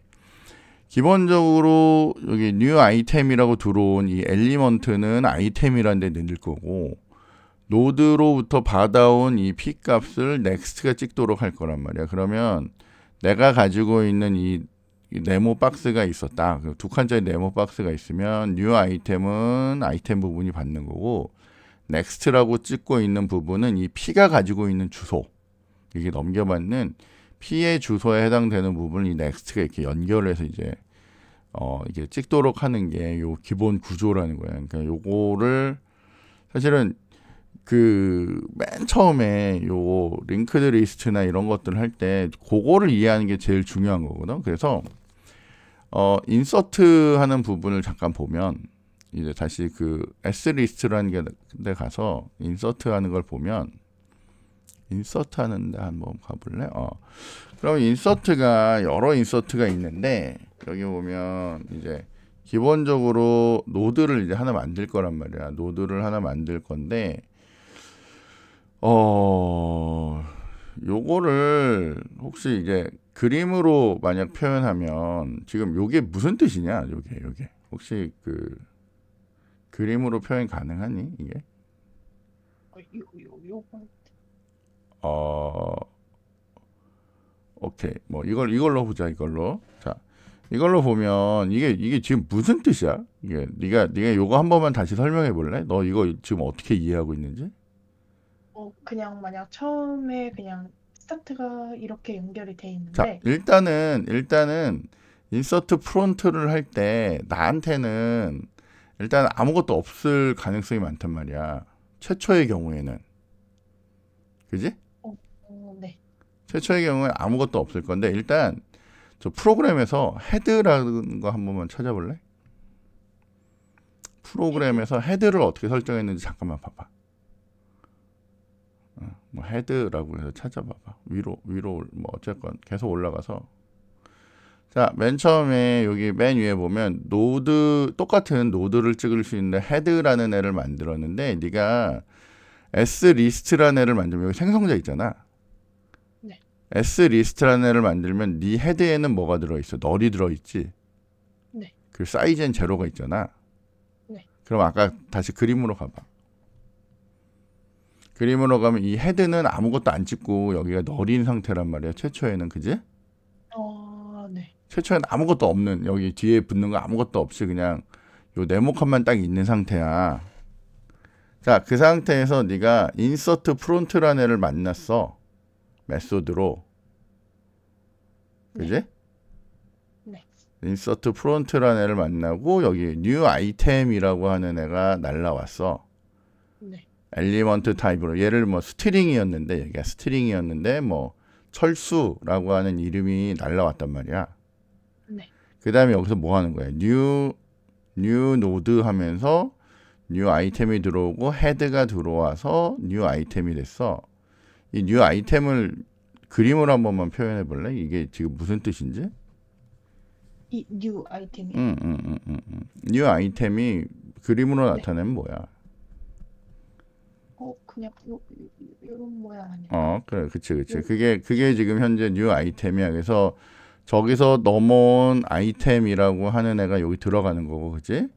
기본적으로 여기 new 아이템이라고 들어온 이 엘리먼트는 아이템이라는 데 넣을 거고, 노드로부터 받아온 이 P 값을 넥스트가 찍도록 할 거란 말이야. 그러면 내가 가지고 있는 이 네모 박스가 있었다. 그 2칸짜리 네모 박스가 있으면 new 아이템은 아이템 부분이 받는 거고 next라고 찍고 있는 부분은 이 P가 가지고 있는 주소, 이게 넘겨받는 P의 주소에 해당되는 부분을 이 next가 이렇게 연결을 해서 이제 이게 찍도록 하는 게 요 기본 구조라는 거예요. 그러니까 요거를 사실은 그 맨 처음에 요 링크드 리스트나 이런 것들 할 때 그거를 이해하는 게 제일 중요한 거거든. 그래서 인서트 하는 부분을 잠깐 보면 이제 다시 그 S 리스트라는 데 가서 인서트 하는 걸 보면 인서트 하는데 한번 가볼래? 그럼 인서트가 여러 인서트가 있는데 여기 보면 이제 기본적으로 노드를 이제 하나 만들 거란 말이야. 노드를 하나 만들 건데 요거를 혹시 이제 그림으로 만약 표현하면 지금 요게 무슨 뜻이냐? 요게 혹시 그 그림으로 표현 가능하니 이게? 오케이. 뭐 이걸로 보자. 이걸로. 자, 이걸로 보면 이게 지금 무슨 뜻이야? 이게 네가 요거 한 번만 다시 설명해 볼래? 너 이거 지금 어떻게 이해하고 있는지? 그냥 만약 처음에 그냥 스타트가 이렇게 연결이 돼 자, 있는데, 일단은 인서트 프론트를 할 때 나한테는 일단 아무것도 없을 가능성이 많단 말이야. 최초의 경우에는. 그지? 네. 최초의 경우에 아무것도 없을 건데 일단 저 프로그램에서 헤드라는 거 한 번만 찾아볼래? 프로그램에서 헤드를 어떻게 설정했는지 잠깐만 봐봐. 뭐 헤드라고 해서 찾아봐봐. 위로 뭐 어쨌건 계속 올라가서 자, 맨 처음에 여기 맨 위에 보면 노드, 똑같은 노드를 찍을 수 있는 헤드라는 애를 만들었는데 네가 sList라는 애를 만들면 여기 생성자 있잖아. 네. sList라는 애를 만들면 네 헤드에는 뭐가 들어있어? 널이 들어있지. 네. 그 사이즈엔 제로가 있잖아. 네. 그럼 아까 다시 그림으로 가봐. 그림으로 가면 이 헤드는 아무것도 안 찍고 여기가 널인 상태란 말이야. 최초에는. 그지? 네. 최초에는 아무것도 없는, 여기 뒤에 붙는 거 아무것도 없이 그냥 요 네모칸만 딱 있는 상태야. 자, 그 상태에서 네가 인서트 프론트라는 애를 만났어. 메소드로. 그지? 네. 인서트 프론트라는 애를 만나고 여기 new 아이템이라고 하는 애가 날라왔어. 네. 엘리먼트 타입으로. 얘를 뭐 스트링이었는데, 얘가 스트링이었는데 뭐 철수라고 하는 이름이 날라왔단 말이야. 네. 그 다음에 여기서 뭐 하는 거야? new node 하면서 new 아이템이 들어오고 헤드가 들어와서 new 아이템이 됐어. 이 new 아이템을 그림으로 한 번만 표현해 볼래? 이게 지금 무슨 뜻인지? 이 new 아이템이. new 아이템이 그림으로 네. 나타내면 뭐야? 그냥 요런 모양 아니야? 그래, 그치. 그게 지금 현재 new 아이템이야. 그래서 저기서 넘어온 아이템이라고 하는 애가 여기 들어가는 거고, 그치?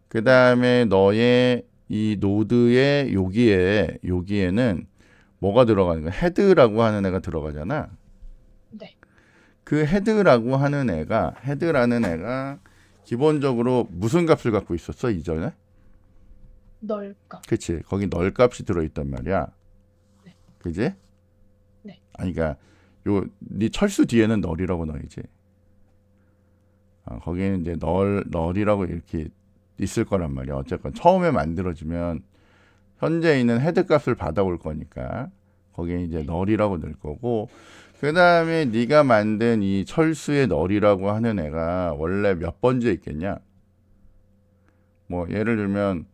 그 다음에 너의 이 노드의 여기에는 뭐가 들어가는 거야? 헤드라고 하는 애가 들어가잖아. 네. 그 헤드라는 애가 기본적으로 무슨 값을 갖고 있었어, 이전에? 널값. 그치. 거기 널 값이 들어있단 말이야. 네. 그지? 네. 아니, 그러니까 네 철수 뒤에는 널이라고 넣어야지. 거기는 이제 널이라고 이렇게 있을 거란 말이야. 어쨌건 처음에 만들어지면 현재 있는 헤드 값을 받아올 거니까 거기에 이제 널이라고 넣을 거고, 그 다음에 네가 만든 이 철수의 널이라고 하는 애가 원래 몇 번지에 있겠냐? 뭐 예를 들면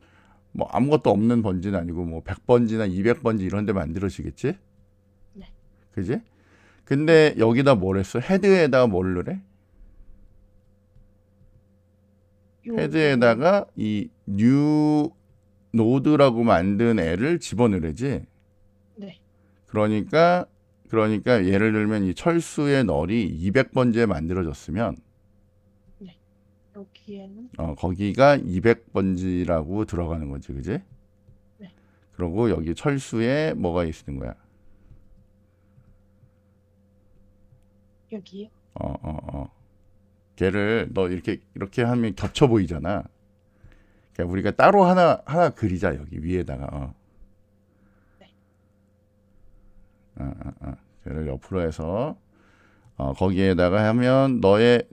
뭐 아무것도 없는 번지는 아니고 뭐 100번지나 200번지 이런 데 만들어지겠지? 네. 그지? 근데 여기다 뭘 했어? 헤드에다가 뭘 넣으래? 헤드에다가 이 new node라고 만든 애를 집어넣으래지. 네. 그러니까 예를 들면 이 철수의 널이 200번지에 만들어졌으면 여기에는 거기가 200번지라고 들어가는 거지. 그지? 네. 그리고 여기 철수에 뭐가 있는 거야? 여기요? 걔를 너 이렇게 하면 겹쳐 보이잖아. 그러니까 우리가 따로 하나 그리자 여기 위에다가. 네. 걔를 옆으로 해서 거기에다가 하면 너의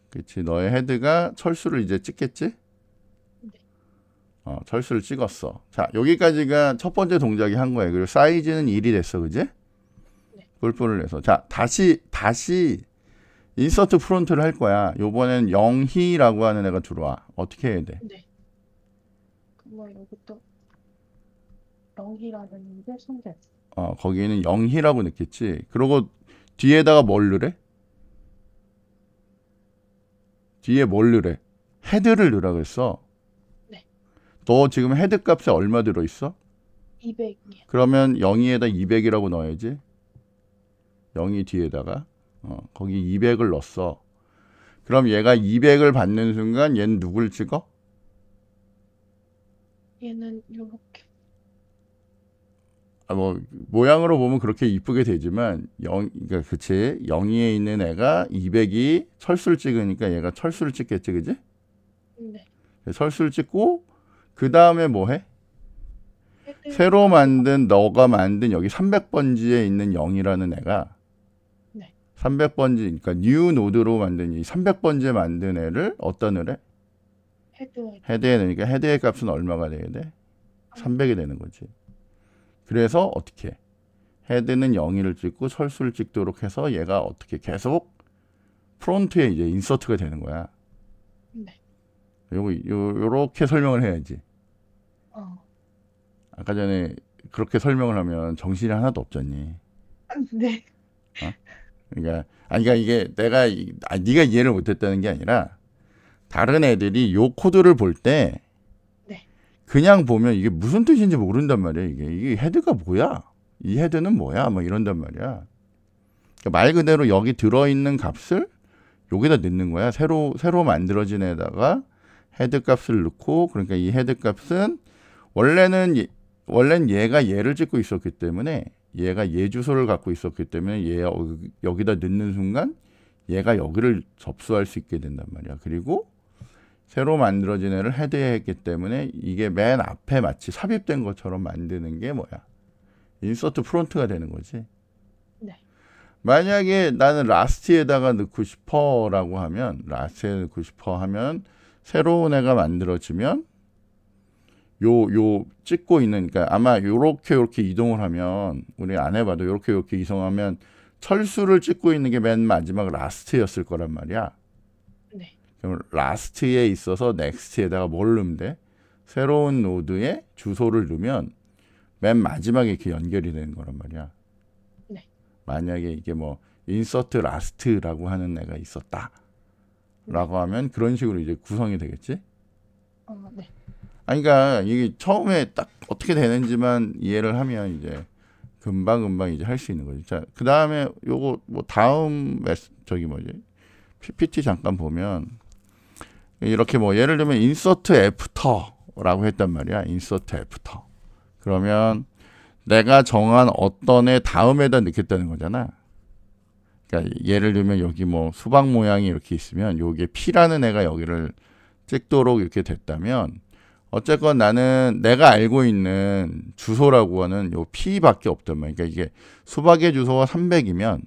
그치, 너의 헤드가 철수를 이제 찍겠지? 네. 철수를 찍었어. 자, 여기까지가 첫 번째 동작이 한 거예요. 그리고 사이즈는 1이 됐어, 그지? 네. 뿔뿔을 해서. 자, 다시 인서트 프론트를 할 거야. 요번엔 영희라고 하는 애가 들어와. 어떻게 해야 돼? 네. 그럼 여기도 영희라는 게 손절. 거기는 영희라고 넣겠지. 그리고 뒤에다가 뭘 넣으래? 뒤에 뭘 넣으래? 헤드를 넣으라 그랬어. 네. 너 지금 헤드 값에 얼마 들어있어? 200이요. 그러면 영희에다 200이라고 넣어야지. 영희 뒤에다가 거기 200을 넣었어. 그럼 얘가 200을 받는 순간 얘는 누굴 찍어? 얘는 요렇게. 뭐 모양으로 보면 그렇게 이쁘게 되지만 그러니까 그치, 영희에 있는 애가 200이 철수를 찍으니까 얘가 철수를 찍겠지, 그지? 네. 철수를 찍고 그 다음에 뭐 해? 헤드. 새로 만든 너가 만든 여기 300번지에 있는 0이라는 애가 네. 300번지, 그러니까 뉴 노드로 만든 이 300번지에 만든 애를 어떤 애래? 헤드에 넣으니까 헤드의 값은 얼마가 돼야 돼? 300이 되는 거지. 그래서 어떻게? 헤드는 0을 찍고 철수를 찍도록 해서 얘가 어떻게 계속 프론트에 이제 인서트가 되는 거야. 네. 요렇게 설명을 해야지. 아까 전에 그렇게 설명을 하면 정신이 하나도 없잖니. 네. 그러니까 이게 네가 이해를 못했다는 게 아니라 다른 애들이 요 코드를 볼 때 네. 그냥 보면 이게 무슨 뜻인지 모른단 말이야. 이게 헤드가 뭐야? 이 헤드는 뭐야? 막 이런단 말이야. 그러니까 말 그대로 여기 들어있는 값을 여기다 넣는 거야. 새로 만들어진 애다가 헤드 값을 넣고, 그러니까 이 헤드 값은 원래는 얘가 얘를 찍고 있었기 때문에, 얘가 얘 주소를 갖고 있었기 때문에 얘 여기다 넣는 순간 얘가 여기를 접수할 수 있게 된단 말이야. 그리고 새로 만들어진 애를 헤드에 했기 때문에 이게 맨 앞에 마치 삽입된 것처럼 만드는 게 뭐야? 인서트 프론트가 되는 거지. 네. 만약에 나는 라스트에다가 넣고 싶어라고 하면, 라스트에 넣고 싶어 하면 새로운 애가 만들어지면 요 찍고 있는, 그러니까 아마 요렇게 이동을 하면, 우리 안 해봐도 요렇게 이동하면 철수를 찍고 있는 게 맨 마지막 라스트였을 거란 말이야. 네. 그럼 라스트에 있어서 넥스트에다가 뭘 넣으면 돼? 새로운 노드에 주소를 넣으면 맨 마지막에 이렇게 연결이 되는 거란 말이야. 네. 만약에 이게 뭐 인서트 라스트라고 하는 애가 있었다 라고 하면 그런 식으로 이제 구성이 되겠지? 네. 그러니까 이게 처음에 딱 어떻게 되는지만 이해를 하면 이제 금방 이제 할 수 있는 거지. 자, 그 다음에 요거 뭐 다음 PPT 잠깐 보면 이렇게 뭐 예를 들면 인서트 애프터라고 했단 말이야. 인서트 애프터. 그러면 내가 정한 어떤 애 다음에다 넣겠다는 거잖아. 그러니까 예를 들면 여기 뭐 수박 모양이 이렇게 있으면 요게 P라는 애가 여기를 찍도록 이렇게 됐다면, 어쨌건 나는 내가 알고 있는 주소라고 하는 요 P밖에 없단 말이야. 그러니까 이게 수박의 주소가 300이면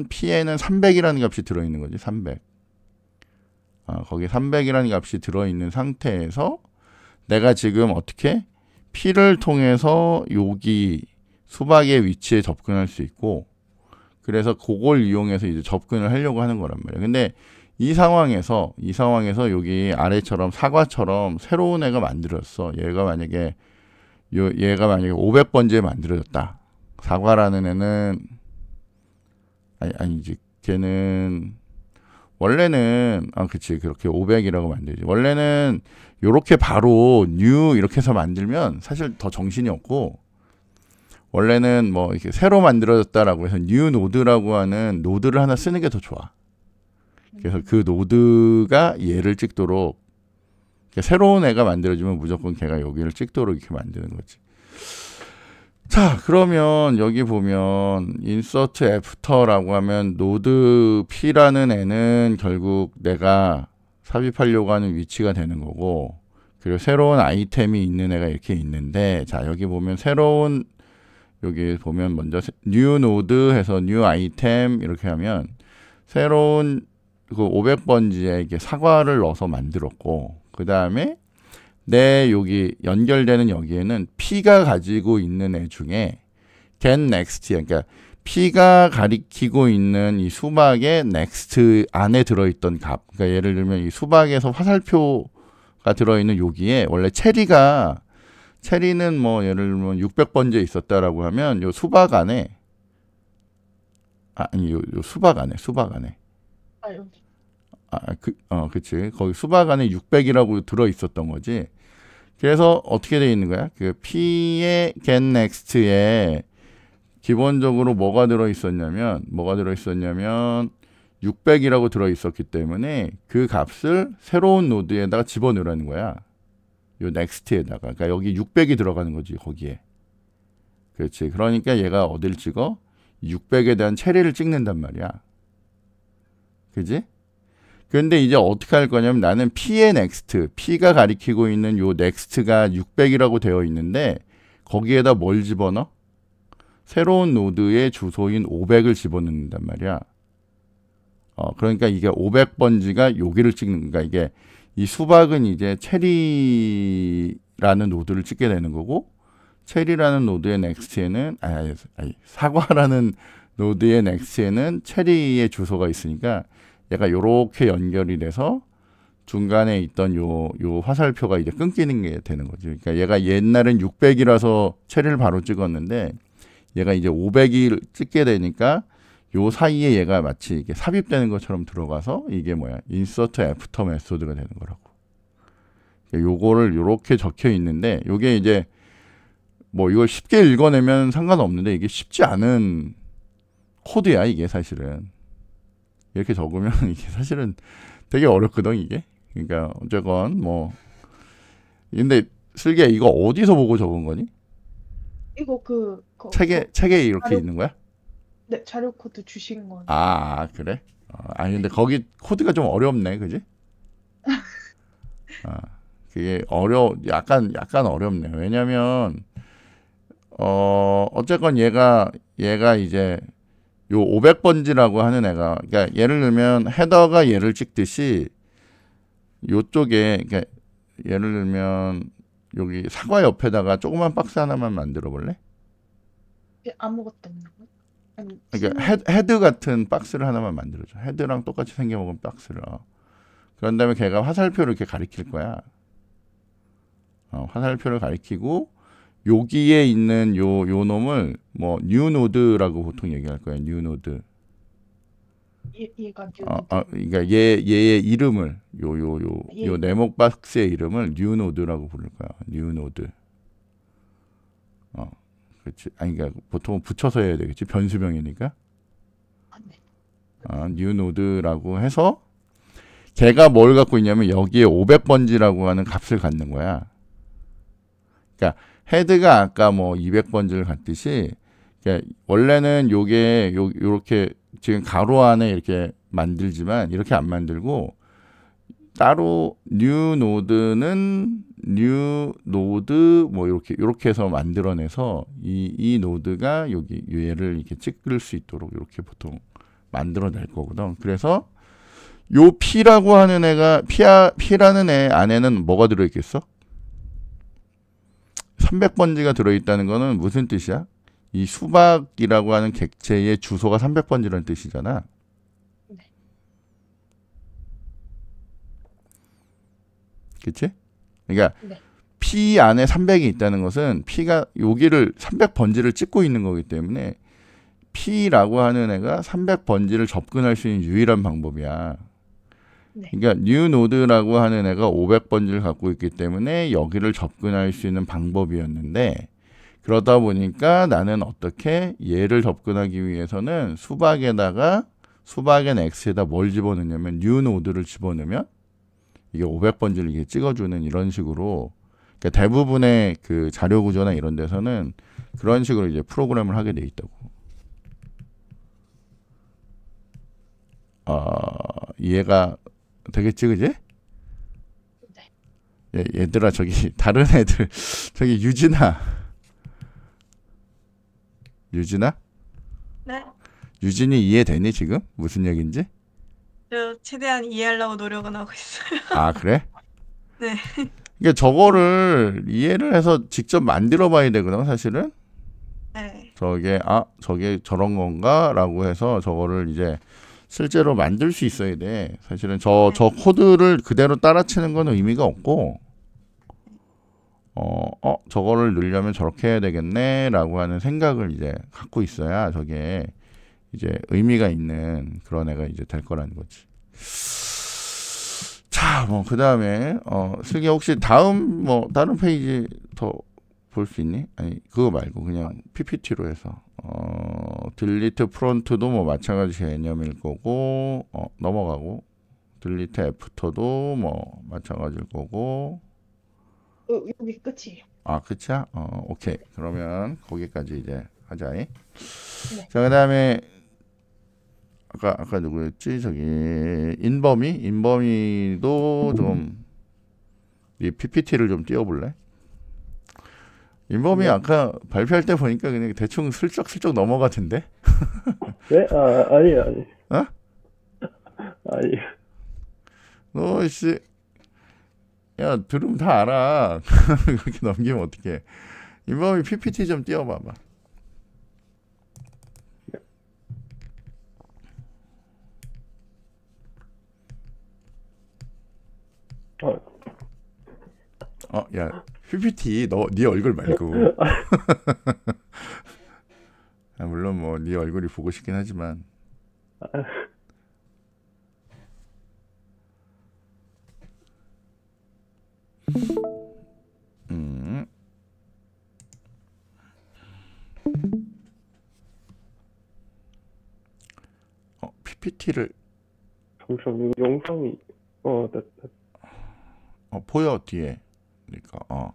P에는 300이라는 값이 들어있는 거지. 300. 거기 300이라는 값이 들어있는 상태에서 내가 지금 어떻게 P를 통해서 여기 수박의 위치에 접근할 수 있고, 그래서 그걸 이용해서 이제 접근을 하려고 하는 거란 말이야. 근데 이 상황에서 여기 아래처럼 사과처럼 새로운 애가 만들었어. 얘가 만약에 500번지에 만들어졌다. 사과라는 애는 아니지. 걔는 원래는 그치, 그렇게 500이라고 만들지. 원래는 요렇게 바로 뉴 이렇게 해서 만들면 사실 더 정신이 없고, 원래는 뭐 이렇게 새로 만들어졌다라고 해서 뉴 노드라고 하는 노드를 하나 쓰는 게 더 좋아. 그래서 그 노드가 얘를 찍도록, 새로운 애가 만들어지면 무조건 걔가 여기를 찍도록 이렇게 만드는 거지. 자, 그러면 여기 보면 insert after라고 하면 노드 P라는 애는 결국 내가 삽입하려고 하는 위치가 되는 거고, 그리고 새로운 아이템이 있는 애가 이렇게 있는데, 자, 여기 보면 새로운, 여기 보면 먼저 new node 해서 new item 이렇게 하면 새로운 그 500번지에 이게 사과를 넣어서 만들었고, 그 다음에 내 여기 연결되는 여기에는 P가 가지고 있는 애 중에 get next, 그러니까 P가 가리키고 있는 이 수박의 next 안에 들어있던 값, 그러니까 예를 들면 이 수박에서 화살표가 들어있는 여기에 원래 체리는 뭐 예를 들면 600번지에 있었다라고 하면 요 수박 안에 아니 요 수박 안에 아, 여기. 그치. 거기 수박 안에 600이라고 들어 있었던 거지. 그래서 어떻게 돼 있는 거야? 그 P의 get next에 기본적으로 뭐가 들어 있었냐면 600이라고 들어 있었기 때문에 그 값을 새로운 노드에다가 집어넣으라는 거야. 요 next에다가. 그러니까 여기 600이 들어가는 거지, 거기에. 그렇지. 그러니까 얘가 어딜 찍어? 600에 대한 체리를 찍는단 말이야. 그지? 근데 이제 어떻게 할 거냐면 나는 P의 next, P가 가리키고 있는 요 next가 600이라고 되어 있는데 거기에다 뭘 집어넣어? 새로운 노드의 주소인 500을 집어넣는단 말이야. 그러니까 이게 500번지가 여기를 찍는, 그러니까 이게 이 수박은 이제 체리라는 노드를 찍게 되는 거고, 체리라는 노드의 next에는 사과라는 노드의 next에는 체리의 주소가 있으니까 얘가 요렇게 연결이 돼서 중간에 있던 요 화살표가 이제 끊기는 게 되는 거죠. 그러니까 얘가 옛날엔 600이라서 체리를 바로 찍었는데 얘가 이제 500을 찍게 되니까 요 사이에 얘가 마치 이게 삽입되는 것처럼 들어가서 이게 뭐야? insert after 메소드가 되는 거라고. 그러니까 요거를 요렇게 적혀 있는데 요게 이제 뭐 이걸 쉽게 읽어내면 상관없는데 이게 쉽지 않은 코드야, 이게 사실은. 이렇게 적으면 이게 사실은 되게 어렵거든, 이게. 그러니까 어쨌건 뭐 근데 슬기야 이거 어디서 보고 적은 거니? 이거 책에 이렇게 자료- 있는 거야? 네, 자료 코드 주신 거. 그래? 아니 근데 거기 코드가 좀 어렵네, 그지? 그게 약간 어렵네. 왜냐면 어쨌건 얘가 이제 요 500번지라고 하는 애가, 그러니까 예를 들면 헤더가 얘를 찍듯이 요쪽에, 그러니까 예를 들면 여기 사과 옆에다가 조그만 박스 하나만 만들어 볼래? 아무것도 없는 거? 아니, 그러니까 헤드 같은 박스를 하나만 만들어줘. 헤드랑 똑같이 생겨먹은 박스를. 그런 다음에 걔가 화살표를 이렇게 가리킬 거야. 화살표를 가리키고 여기에 있는 요 놈을 뭐 new node라고 보통 얘기할 거야. new node. 얘가 그러니까 얘의 이름을 예. 요 네모 박스의 이름을 new node라고 부를 거야. new node. 그렇지. 그러니까 보통 붙여서 해야 되겠지. 변수명이니까. 네. new node라고 해서 걔가 뭘 갖고 있냐면 여기에 500번지라고 하는 값을 갖는 거야. 그러니까 헤드가 아까 뭐 200번지를 갖듯이, 그러니까 원래는 요렇게 지금 가로 안에 이렇게 만들지만 이렇게 안 만들고 따로 new node는 new node 뭐 이렇게 해서 만들어내서 이 노드가 여기 얘를 이렇게 찍을 수 있도록 이렇게 보통 만들어낼 거거든. 그래서 요 P라고 하는 애가 P라는 애 안에는 뭐가 들어있겠어? 300번지가 들어있다는 거는 무슨 뜻이야? 이 수박이라고 하는 객체의 주소가 300번지라는 뜻이잖아. 네. 그치? 그러니까 네. P 안에 300이 있다는 것은 P가 여기를 300번지를 찍고 있는 거기 때문에 P라고 하는 애가 300번지를 접근할 수 있는 유일한 방법이야. 네. 그러니까 new node라고 하는 애가 500번지를 갖고 있기 때문에 여기를 접근할 수 있는 방법이었는데, 그러다 보니까 나는 어떻게 얘를 접근하기 위해서는 수박의 X에다 뭘 집어넣냐면 new node를 집어넣으면 이게 500번지를 이게 찍어주는 이런 식으로, 그러니까 대부분의 그 자료 구조나 이런 데서는 그런 식으로 이제 프로그램을 하게 돼 있다고. 이해가 되겠지, 그지? 얘들아, 저기 다른 애들, 저기 유진아, 네, 유진이 이해되니 지금 무슨 얘기인지? 저 최대한 이해하려고 노력은 하고 있어요. 아, 그래? 네. 이게 저거를 이해를 해서 직접 만들어 봐야 되거든, 사실은. 네. 저게 저런 건가라고 해서 저거를 이제 실제로 만들 수 있어야 돼. 사실은 저 코드를 그대로 따라치는 건 의미가 없고, 저거를 넣으려면 저렇게 해야 되겠네라고 하는 생각을 이제 갖고 있어야 저게 이제 의미가 있는 그런 애가 이제 될 거라는 거지. 자, 뭐 그 다음에 슬기 혹시 다음 뭐 다른 페이지 더 볼 수 있니? 아니 그거 말고 그냥 PPT로 해서 딜리트 프론트도 뭐 마찬가지 개념일 거고 넘어가고 딜리트 애프터도 뭐 마찬가지일 거고 여기 끝이에요. 아 끝이야? 오케이 그러면 거기까지 이제 하자이. 네. 자 그다음에 아까 누구였지? 저기 인범이도 좀 이 PPT를 좀 띄워볼래? 인범이 네. 아까 발표할 때 보니까 그냥 대충 슬쩍슬쩍 넘어가던데? 네? 아니에요. 어? 아니에요. 너 씨, 야 들으면 다 알아. 그렇게 넘기면 어떡해? 인범이 PPT 좀 띄워봐봐. 야 PPT 네 얼굴 말고. 물론 뭐 네 얼굴이 보고 싶긴 하지만. PPT를 잠시만요. 영상이 보여 뒤에. 그러니까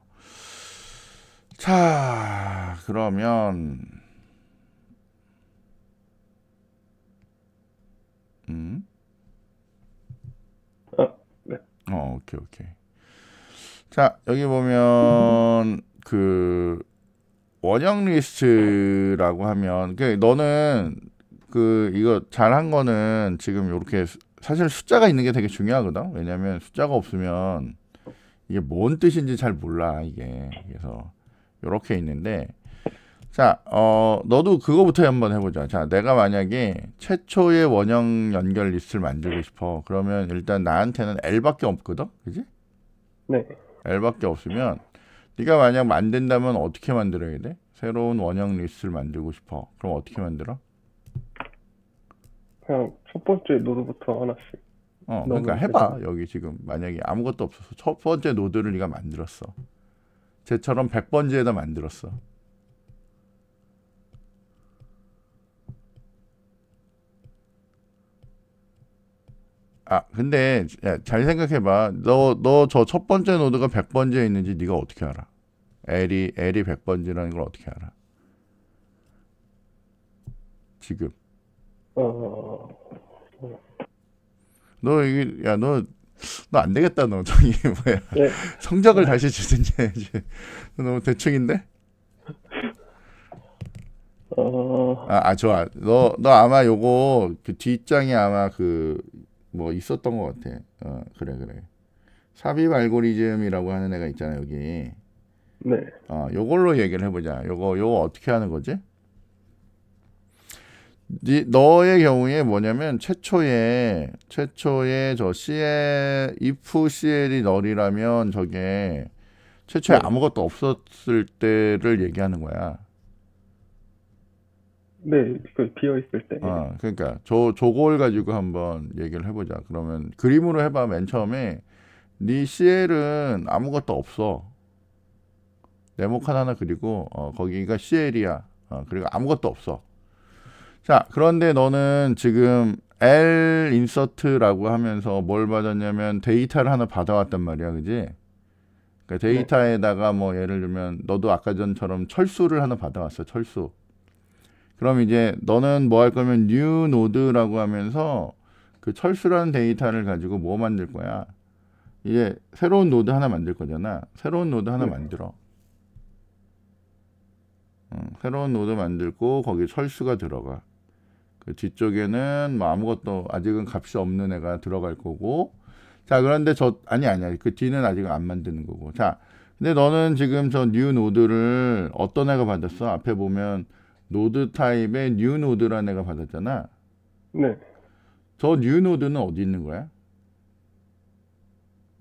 자 그러면 네. 오케이. 자 여기 보면 그 원형 리스트라고 하면 너는 이거 잘한 거는 지금 이렇게 사실 숫자가 있는 게 되게 중요하거든. 왜냐면 숫자가 없으면 이게 뭔 뜻인지 잘 몰라 이게. 그래서 이렇게 있는데 자 너도 그거부터 한번 해보자. 자 내가 만약에 최초의 원형 연결 리스트를 만들고 싶어. 그러면 일단 나한테는 L밖에 없거든, 그지? 네. L밖에 없으면 네가 만약 만든다면 어떻게 만들어야 돼? 새로운 원형 리스트를 만들고 싶어. 그럼 어떻게 만들어? 그냥 첫 번째 노드부터 하나씩. 그러니까 해봐. 여기 지금 만약에 아무것도 없어서 첫 번째 노드를 네가 만들었어. 쟤처럼 100번째에다 만들었어. 근데 잘 생각해봐. 너 저 첫 번째 노드가 100번째에 있는지 네가 어떻게 알아? L이 100번째라는 걸 어떻게 알아? 지금. 너 안 되겠다. 너 저기 뭐야? 네. 성적을 다시 주든지 해야지. 너무 대충인데? 좋아. 너 아마 요거 그 뒷장에 아마 뭐 있었던 것 같아. 그래. 삽입 알고리즘이라고 하는 애가 있잖아 여기. 네. 요걸로 얘기를 해보자. 요거 어떻게 하는 거지? 너의 경우에 뭐냐면 최초에 저 CL if CL이 널이라면 저게 최초에 아무것도 없었을 때를 얘기하는 거야. 네, 비어 있을 때. 그러니까 저걸 가지고 한번 얘기를 해보자. 그러면 그림으로 해봐. 맨 처음에 네 CL은 아무것도 없어. 네모칸 하나 그리고 거기가 CL이야. 그리고 아무것도 없어. 자, 그런데 너는 지금 L 인서트라고 하면서 뭘 받았냐면 데이터를 하나 받아왔단 말이야, 그지? 그러니까 데이터에다가 뭐 예를 들면 너도 아까 전처럼 철수를 하나 받아왔어. 철수. 그럼 이제 너는 뭐 할 거면 new node라고 하면서 그 철수라는 데이터를 가지고 뭐 만들 거야? 이제 새로운 노드 하나 만들 거잖아. 새로운 노드 하나 만들어. 새로운 노드 만들고 거기 철수가 들어가. 그 뒤쪽에는 뭐 아무것도 아직은 값이 없는 애가 들어갈 거고. 자, 그런데 아니야. 그 뒤는 아직은 안 만드는 거고. 자, 근데 너는 지금 저 new 노드를 어떤 애가 받았어? 앞에 보면 노드 타입의 new 노드라는 애가 받았잖아. 네. 저 new 노드는 어디 있는 거야?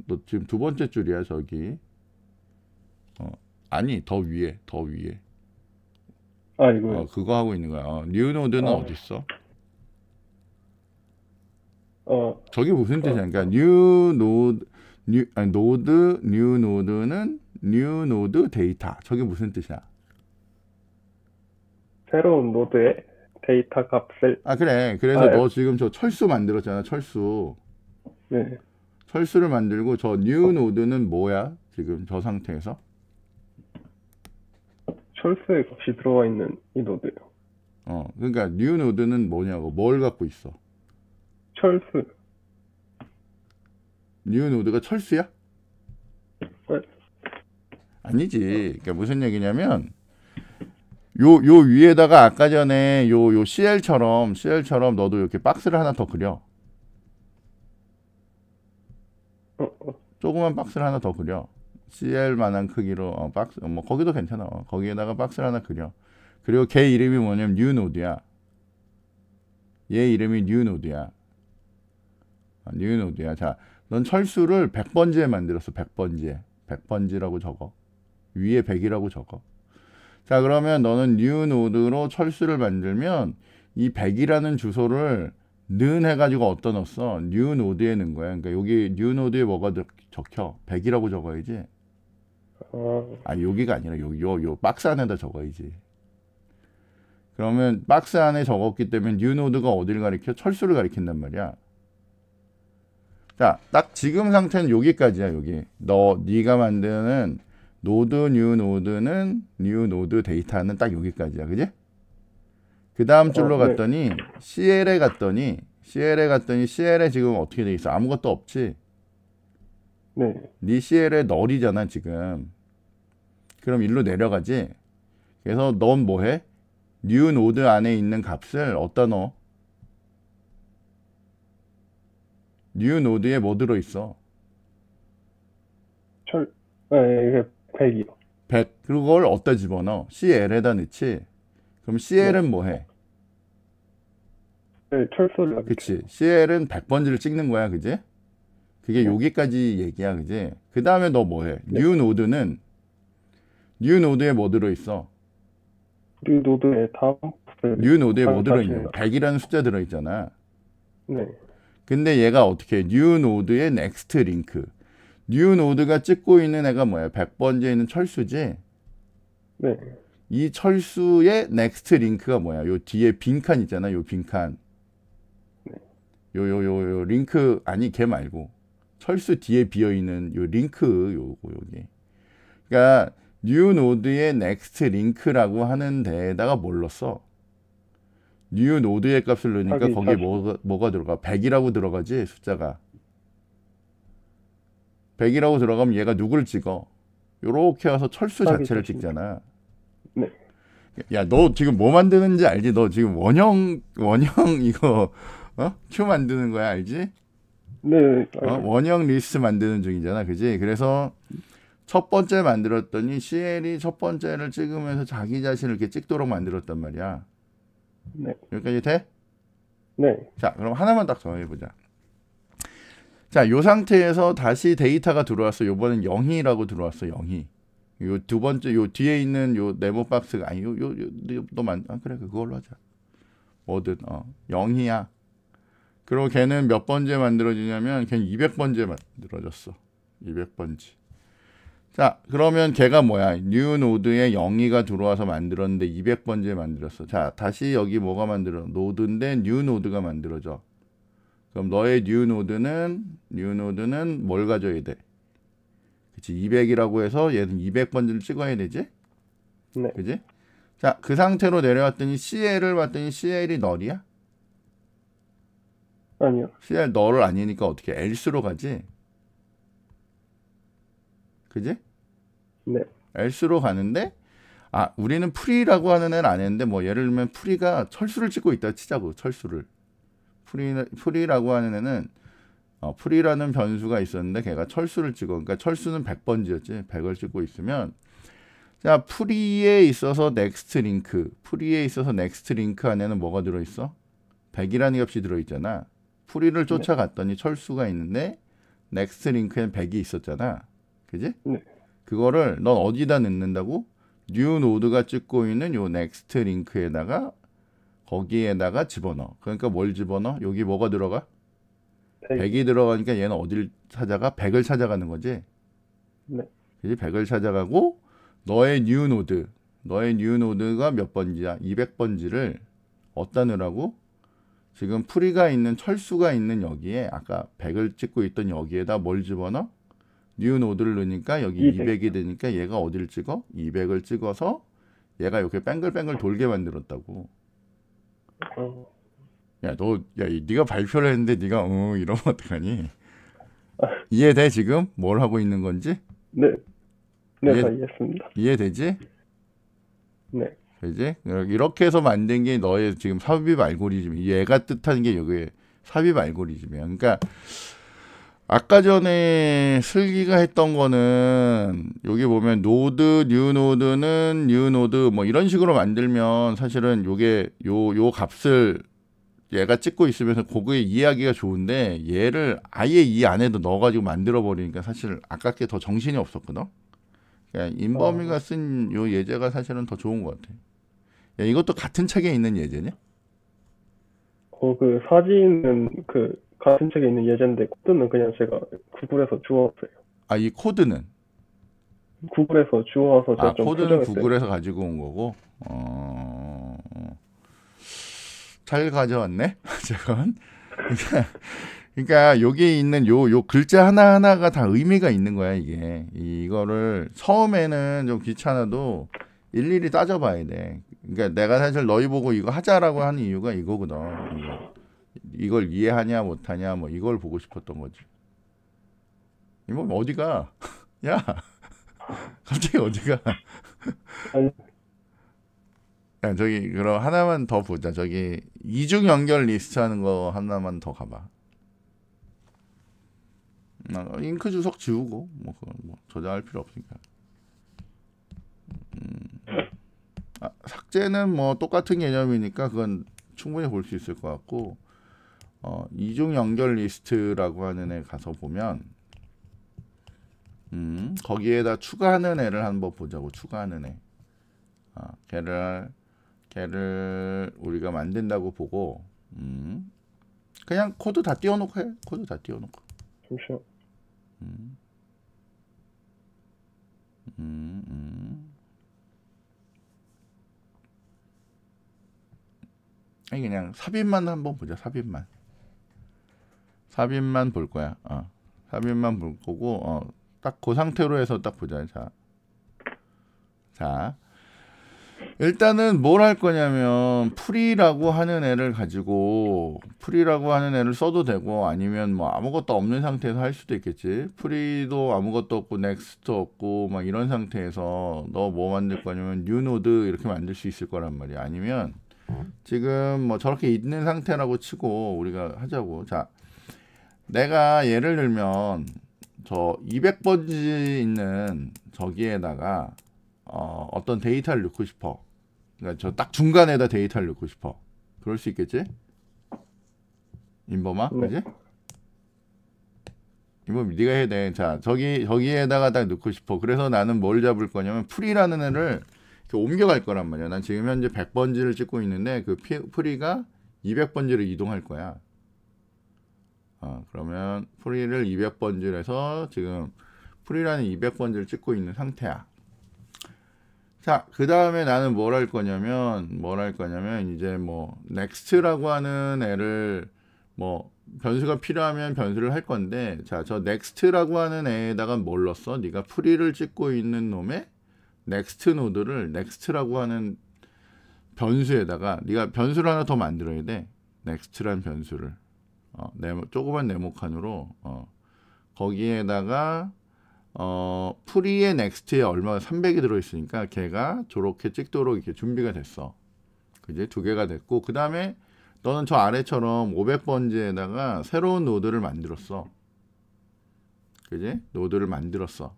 너 지금 두 번째 줄이야, 저기. 아니, 더 위에. 아, 이거. 그거 하고 있는 거야. new 노드는 어디 있어? 저게 무슨 뜻이야? 그러니까 new 노드는 new 노드 데이터. 저게 무슨 뜻이야? 새로운 노드의 데이터 값을. 그래. 그래서 너 지금 저 철수 만들었잖아, 철수. 네. 철수를 만들고 저 new 노드는 뭐야? 지금 저 상태에서? 철수의 값이 들어가 있는 이 노드요. 그러니까 new 노드는 뭐냐고. 뭘 갖고 있어? 철수. new 노드가 철수야? 네. 아니지. 그러니까 무슨 얘기냐면 요 위에다가 아까 전에 요 CL처럼 너도 이렇게 박스를 하나 더 그려. 조그만 박스를 하나 더 그려. CL만한 크기로 박스 뭐 거기도 괜찮아. 거기에다가 박스를 하나 그려. 그리고 걔 이름이 뭐냐면 new 노드야. 얘 이름이 new 노드야. new 노드야. 자, 넌 철수를 100번지에 만들었어. 100번지에. 100번지라고 적어. 위에 100이라고 적어. 자, 그러면 너는 new 노드로 철수를 만들면 이 100이라는 주소를 는 해가지고 어디다 넣었어? new 노드에 넣은 거야. 그러니까 여기 new 노드에 뭐가 적혀? 100이라고 적어야지. 여기가 아니라 요 박스 안에다 적어야지. 그러면 박스 안에 적었기 때문에 new 노드가 어디를 가리켜? 철수를 가리킨단 말이야. 자, 딱 지금 상태는 여기까지야. 여기. 네가 만드는 노드 new 노드는 new 노드 데이터는 딱 여기까지야. 그지? 그 다음 줄로 갔더니 CL에 갔더니 CL에 지금 어떻게 돼 있어? 아무것도 없지? 네. 네 CL에 널이잖아 지금. 그럼 일로 내려가지? 그래서 넌 뭐해? new 노드 안에 있는 값을 어디다 넣어? new 노드에 뭐 들어있어? 이게 100이요. 100. 그걸 어디다 집어넣어? CL에다 넣지? 그럼 CL은 뭐해? 네, 철수를. 그치. CL은 100번지를 찍는 거야. 그지? 그게 여기까지 얘기야. 그지? 그 다음에 너 뭐해? new 노드는 new 노드에 뭐 들어있어? new 노드에 new 노드에 뭐 들어있냐? 100이라는 숫자 들어있잖아. 네. 근데 얘가 어떻게 해? new 노드의 next 링크. new 노드가 찍고 있는 애가 뭐야? 100번지에 있는 철수지? 네. 이 철수의 next 링크가 뭐야? 요 뒤에 빈칸 있잖아. 요 빈칸. 요 링크 아니 걔 말고 철수 뒤에 비어 있는 요 링크 여기. 그러니까 new 노드의 next 링크라고 하는 데에다가 뭘 넣었어? new 노드의 값을 넣으니까 거기에 뭐가 들어가? 100이라고 들어가지 숫자가. 100이라고 들어가면 얘가 누구를 찍어? 요렇게 와서 철수 자체를 찍잖아. 네. 야, 너 지금 뭐 만드는지 알지? 너 지금 원형 이거 큐 만드는 거야, 알지? 네. 원형 리스트 만드는 중이잖아, 그지? 그래서 첫 번째 만들었더니 CL이 첫 번째를 찍으면서 자기 자신을 이렇게 찍도록 만들었단 말이야. 네. 여기까지 돼? 네. 자, 그럼 하나만 딱 정해보자. 자, 요 상태에서 다시 데이터가 들어왔어. 요번엔 0이라고 들어왔어, 0이. 요 두 번째, 요 뒤에 있는 요 네모 박스가, 아니, 그래, 그걸로 하자. 뭐든, 0이야. 그리고 걔는 몇 번째 만들어지냐면, 걔는 200번째 만들어졌어. 200번째. 자, 그러면 걔가 뭐야? new 노드에 0이가 들어와서 만들었는데 200번째 만들었어. 자, 다시 여기 뭐가 만들어? 노드인데 new 노드가 만들어져. 그럼 너의 new 노드는 뭘 가져야 돼? 그치? 200이라고 해서 얘는 200번지를 찍어야 되지? 네. 그지? 자, 그 상태로 내려왔더니 CL을 봤더니 CL이 널이야? 아니요. CL 널을 아니니까 어떻게 else로 가지? 그지? 네. else로 가는데 우리는 풀이라고 하는 애는 안 했는데 뭐 예를 들면 풀이가 철수를 찍고 있다 치자고. 철수를. 풀이라고 하는 애는 풀이라는 변수가 있었는데 걔가 철수를 찍어. 그러니까 철수는 100번지였지. 100을 찍고 있으면 자, 풀이에 있어서 next link. 풀이에 있어서 next link 안에는 뭐가 들어있어? 100이라는 값이 들어있잖아. 풀이를 쫓아갔더니 철수가 있는데 next link에는 100이 있었잖아. 그지? 네. 그거를 넌 어디다 넣는다고? new node가 찍고 있는 요 next link에다가 거기에다가 집어넣어. 그러니까 뭘 집어넣어? 여기 뭐가 들어가? 100이 들어가니까 얘는 어디를 찾아가? 100을 찾아가는 거지. 네. 그지? 100을 찾아가고 너의 new node가 몇 번지야? 200번지를 어디다 넣으라고? 지금 풀이가 있는 철수가 있는 여기에 아까 100을 찍고 있던 여기에다 뭘 집어넣어? new node를 넣으니까 여기 200이 되니까 얘가 어디를 찍어? 200을 찍어서 얘가 이렇게 뱅글뱅글 돌게 만들었다고. 야, 네가 발표를 했는데 네가 이러면 어떡하니? 이해돼 지금? 뭘 하고 있는 건지? 네. 네, 다 이해했습니다. 이해되지? 네. 그지? 이렇게 해서 만든 게 너의 지금 삽입 알고리즘. 얘가 뜻하는 게 여기 삽입 알고리즘이야. 그러니까 아까 전에 슬기가 했던 거는 여기 보면 노드, 뉴 노드는 뉴 노드 뭐 이런 식으로 만들면 사실은 요게 요 값을 얘가 찍고 있으면서 그거에 이해하기가 좋은데 얘를 아예 이 안에도 넣어가지고 만들어 버리니까 사실 아깝게 더 정신이 없었거든. 그러니까 인범이가 쓴 요 예제가 사실은 더 좋은 것 같아. 야, 이것도 같은 책에 있는 예제냐? 그 사진은 그 같은 책에 있는 예제인데 코드는 그냥 제가 구글에서 주웠어요. 이 코드는? 구글에서 주워서 제가 좀 코드는 수정했어요. 구글에서 가지고 온 거고. 잘 가져왔네. 저건. 그러니까 여기 있는 요 글자 하나하나가 다 의미가 있는 거야, 이게. 이거를 처음에는 좀 귀찮아도 일일이 따져봐야 돼. 그러니까 내가 사실 너희 보고 이거 하자라고 하는 이유가 이거거든. 이걸 이해하냐 못하냐 뭐 이걸 보고 싶었던 거지. 이거 어디가? 야, 갑자기 어디가? 아니, 야, 저기 그럼 하나만 더 보자. 저기 이중 연결 리스트 하는 거 하나만 더 가봐. 잉크 주석 지우고 뭐 그건 뭐 저장할 필요 없으니까. 삭제는 뭐 똑같은 개념이니까 그건 충분히 볼 수 있을 것 같고. 이중 연결 리스트라고 하는 애 가서 보면 거기에다 추가하는 애를 한번 보자고. 추가하는 애. 걔를 우리가 만든다고 보고 그냥 코드 다 띄워놓고 해. 코드 다 띄워놓고. 잠시만. 아니 그냥 삽입만 한번 보자. 삽입만 볼 거야. 삽입만 볼 거고 딱 그 상태로 해서 딱 보자. 자 일단은 뭘 할 거냐면 풀이라고 하는 애를 가지고 풀이라고 하는 애를 써도 되고 아니면 뭐 아무것도 없는 상태에서 할 수도 있겠지. 풀이도 아무것도 없고 넥스트 없고 막 이런 상태에서 너 뭐 만들 거냐면 뉴 노드 이렇게 만들 수 있을 거란 말이야. 아니면 지금 뭐 저렇게 있는 상태라고 치고 우리가 하자고. 자, 내가 예를 들면 저 200번지 있는 저기에다가 어떤 데이터를 넣고 싶어. 그러니까 저 딱 중간에다 데이터를 넣고 싶어. 그럴 수 있겠지? 인범아, 네. 그지? 인범 네가 해야 돼. 자, 저기에다가 딱 넣고 싶어. 그래서 나는 뭘 잡을 거냐면 풀이라는 애를 이렇게 옮겨갈 거란 말이야. 난 지금 현재 100번지를 찍고 있는데 그 풀이가 200번지로 이동할 거야. 그러면 풀이를 200번지를 해서 지금 풀이라는 200번지를 찍고 있는 상태야. 자, 그 다음에 나는 뭘 할 거냐면 이제 뭐 next라고 하는 애를 뭐 변수가 필요하면 변수를 할 건데, 자, 저 next라고 하는 애에다가 뭘 넣었어? 네가 풀이를 찍고 있는 놈의 next 노드를 next라고 하는 변수에다가 네가 변수를 하나 더 만들어야 돼. next라는 변수를 조그만 네모칸으로 거기에다가 풀이의 next에 얼마가 300이 들어있으니까 걔가 저렇게 찍도록 이렇게 준비가 됐어. 그지? 두 개가 됐고, 그 다음에 너는 저 아래처럼 500번지에다가 새로운 노드를 만들었어. 그지? 노드를 만들었어.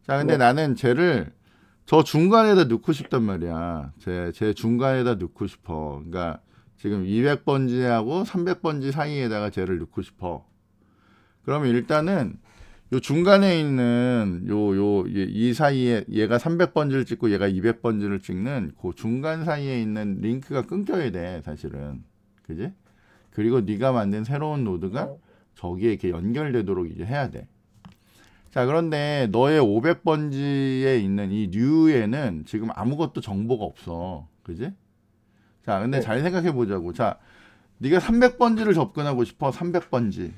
자, 근데 나는 쟤를 저 중간에다 넣고 싶단 말이야. 제 중간에다 넣고 싶어. 그러니까 지금 200번지하고 300번지 사이에다가 쟤를 넣고 싶어. 그러면 일단은 요 중간에 있는 이 사이에 얘가 300번지를 찍고 얘가 200번지를 찍는 그 중간 사이에 있는 링크가 끊겨야 돼, 사실은. 그지? 그리고 네가 만든 새로운 노드가 저기에 이렇게 연결되도록 이제 해야 돼. 자, 그런데 너의 500번지에 있는 이 new에는 지금 아무것도 정보가 없어. 그지? 자, 근데 잘 생각해 보자고. 자, 네가 300번지를 접근하고 싶어. 300번지.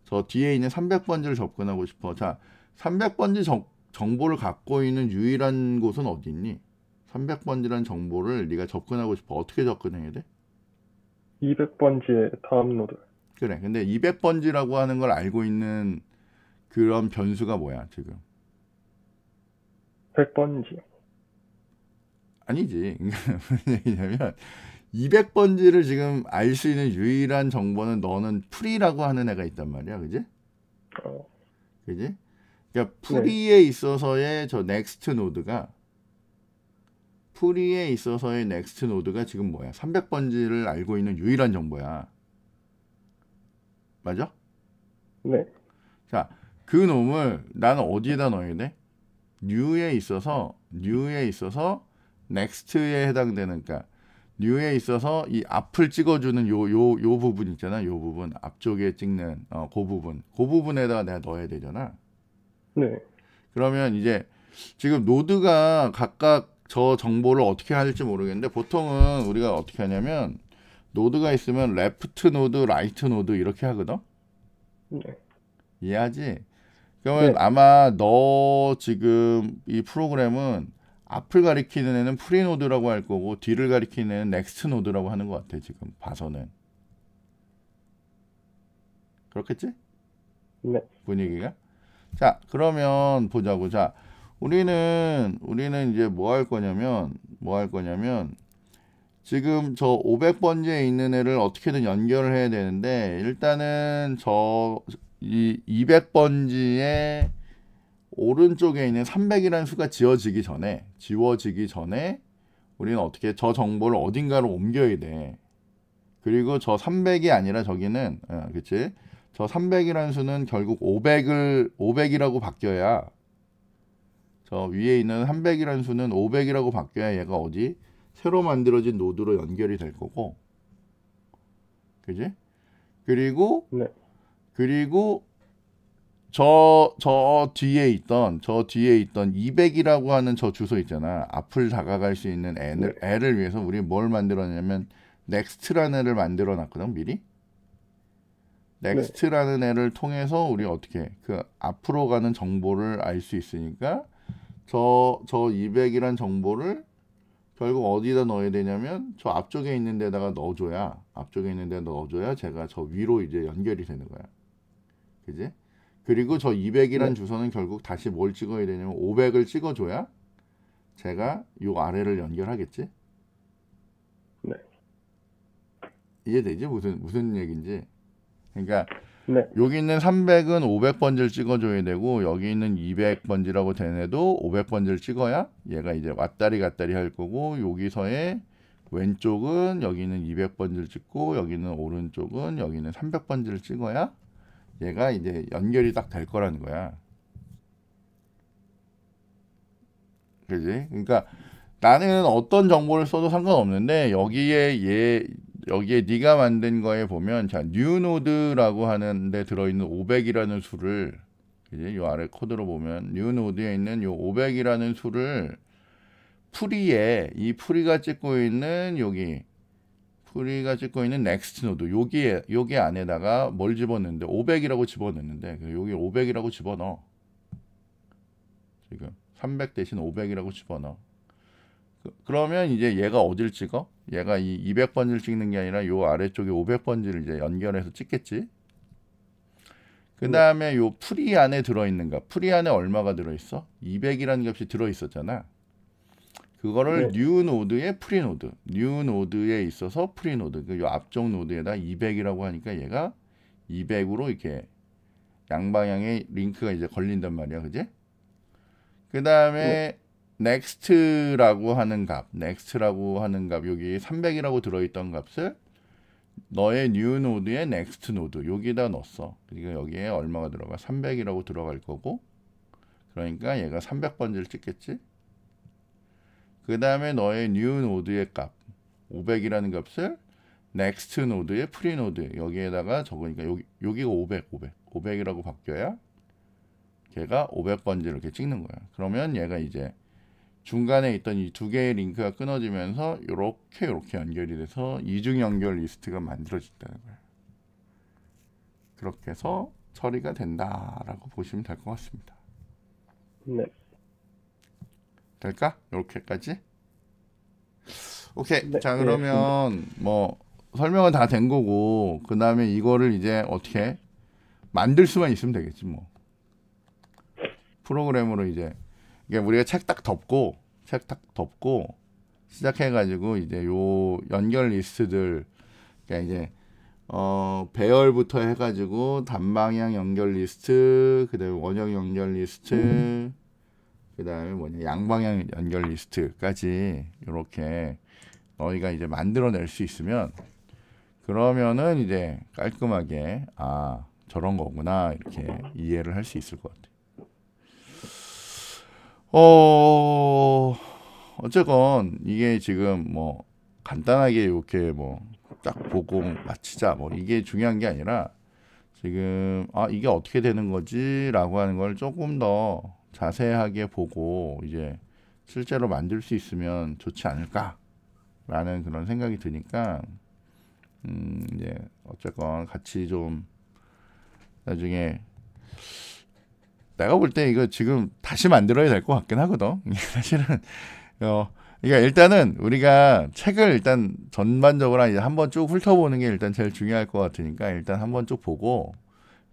저 뒤에 있는 300번지를 접근하고 싶어. 자, 300번지 정보를 갖고 있는 유일한 곳은 어디 있니? 300번지라는 정보를 네가 접근하고 싶어. 어떻게 접근해야 돼? 200번지의 다음 노드. 그래. 근데 200번지라고 하는 걸 알고 있는 그런 변수가 뭐야, 지금? 100번지. 아니지. 무슨 얘기냐면 200번지를 지금 알 수 있는 유일한 정보는 너는 풀이라고 하는 애가 있단 말이야. 그지? 그지? 그러니까 풀이에 있어서의 저 넥스트 노드가 지금 뭐야? 300번지를 알고 있는 유일한 정보야. 맞아? 네. 자, 그 놈을 나는 어디에다 넣어야 돼? new에 있어서 next에 해당되는, 그러니까 new에 있어서 이 앞을 찍어주는 요 부분 있잖아. 요 부분 앞쪽에 찍는 그 부분에다가 내가 넣어야 되잖아. 네. 그러면 이제 지금 노드가 각각 저 정보를 어떻게 할지 모르겠는데, 보통은 우리가 어떻게 하냐면 노드가 있으면 레프트 노드, 라이트 노드 이렇게 하거든. 네. 이해하지? 그러면 아마 너 지금 이 프로그램은 앞을 가리키는 애는 프리 노드라고 할 거고, 뒤를 가리키는 애는 넥스트 노드라고 하는 것 같아, 지금 봐서는. 그렇겠지? 네. 분위기가. 자, 그러면 보자고. 자, 우리는 이제 뭐 할 거냐면 지금 저 500번지에 있는 애를 어떻게든 연결을 해야 되는데, 일단은 이 200번지의 오른쪽에 있는 300이라는 수가 지워지기 전에 우리는 어떻게 저 정보를 어딘가로 옮겨야 돼. 그리고 저 300이 아니라 저기는 그치? 저 300이라는 수는 결국 500이라고 바뀌어야, 저 위에 있는 300이라는 수는 500이라고 바뀌어야 얘가 어디? 새로 만들어진 노드로 연결이 될 거고. 그지? 그리고 저 뒤에 있던 200이라고 하는 저 주소 있잖아. 앞을 다가갈 수 있는 애를 위해서 우리 뭘 만들었냐면 next라는 애를 만들어 놨거든, 미리. next라는 애를 통해서 우리 어떻게 그 앞으로 가는 정보를 알 수 있으니까 저 200이란 정보를 결국 어디다 넣어야 되냐면 저 앞쪽에 있는 데다가 넣어줘야 제가 저 위로 이제 연결이 되는 거야. 그지? 그리고 저 200이란 주소는 결국 다시 뭘 찍어야 되냐면 500을 찍어줘야 제가 요 아래를 연결하겠지? 네. 이해되지? 무슨 얘기인지. 그러니까 여기 있는 300은 500번지를 찍어줘야 되고, 여기 있는 200번지라고 된 애도 500번지를 찍어야 얘가 이제 왔다리 갔다리 할 거고, 여기서의 왼쪽은 여기 있는 200번지를 찍고, 여기는 오른쪽은 여기 있는 300번지를 찍어야 얘가 이제 연결이 딱 될 거라는 거야. 그지? 그러니까 나는 어떤 정보를 써도 상관없는데, 여기에 네가 만든 거에 보면, 자, new node라고 하는데 들어있는 500이라는 수를, 그지? 요 아래 코드로 보면 new node에 있는 요 500이라는 수를 이 풀이가 찍고 있는 여기 프리가 찍고 있는 넥스트 노드 여기 안에다가 뭘 집어넣는데 500이라고 집어넣는데 여기 500이라고 집어넣어. 지금 300 대신 500이라고 집어넣어. 그러면 이제 얘가 어딜 찍어? 얘가 이 200번지를 찍는 게 아니라 요 아래쪽에 500번지를 이제 연결해서 찍겠지. 그 다음에 요 프리 안에 들어있는 값. 프리 안에 얼마가 들어있어? 200이라는 값이 들어있었잖아. 그거를 네. 뉴 노드에 프리 노드. 뉴 노드에 있어서 프리 노드. 그 요 앞쪽 노드에다 200이라고 하니까 얘가 200으로 이렇게 양방향에 링크가 이제 걸린단 말이야. 그지? 그 다음에 넥스트라고 하는 값. 넥스트라고 하는 값. 여기 300이라고 들어있던 값을 너의 뉴 노드에 넥스트 노드 여기다 넣었어. 그러니까 여기에 얼마가 들어가? 300이라고 들어갈 거고, 그러니까 얘가 300번지를 찍겠지. 그 다음에 너의 뉴 노드의 값 500이라는 값을 넥스트 노드의 프리 노드 여기에다가 적으니까 여기가 500이라고 바뀌어야 걔가 500번지를 이렇게 찍는 거야. 그러면 얘가 이제 중간에 있던 이 두 개의 링크가 끊어지면서 이렇게 연결이 돼서 이중 연결 리스트가 만들어진다는 거예요. 그렇게 해서 처리가 된다라고 보시면 될 것 같습니다. 네. 될까? 이렇게까지? 오케이. 네, 자, 그러면 뭐 설명은 다 된 거고, 그 다음에 이거를 이제 어떻게 만들 수만 있으면 되겠지 뭐. 프로그램으로 이제 이게 우리가 책 딱 덮고 시작해가지고 이제 요 연결 리스트들, 그러니까 이제 배열부터 해가지고 단방향 연결 리스트, 그다음에 원형 연결 리스트, 그다음에 뭐냐 양방향 연결 리스트까지 이렇게 너희가 이제 만들어낼 수 있으면, 그러면은 이제 깔끔하게 아 저런 거구나 이렇게 이해를 할 수 있을 것 같아. 어쨌건 이게 지금 뭐 간단하게 이렇게 뭐 딱 보고 마치자 뭐 이게 중요한 게 아니라, 지금 아 이게 어떻게 되는 거지라고 하는 걸 조금 더 자세하게 보고 이제 실제로 만들 수 있으면 좋지 않을까라는 그런 생각이 드니까, 이제 어쨌건 같이 좀 나중에 내가 볼 때 이거 지금 다시 만들어야 될 것 같긴 하거든. 사실은 그러니까 일단은 우리가 책을 일단 전반적으로 이제 한번 쭉 훑어보는 게 일단 제일 중요할 것 같으니까, 일단 한번 쭉 보고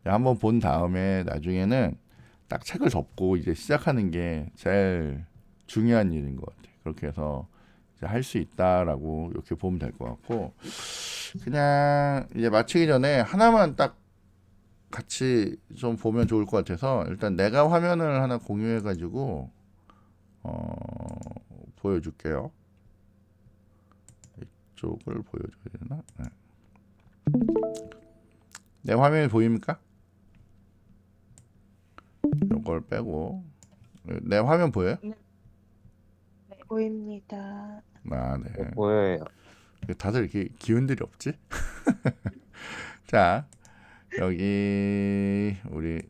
한번 본 다음에 나중에는 딱 책을 접고 이제 시작하는 게 제일 중요한 일인 것 같아. 그렇게 해서 할 수 있다라고 이렇게 보면 될 것 같고, 그냥 이제 마치기 전에 하나만 딱 같이 좀 보면 좋을 것 같아서, 일단 내가 화면을 하나 공유해 가지고 보여줄게요. 이쪽을 보여줘야 되나? 네. 내 화면이 보입니까? 이걸 빼고 내 화면 보여요? 네, 보입니다. 아, 네. 보여요. 다들 이렇게 기운들이 없지? 자, 여기 우리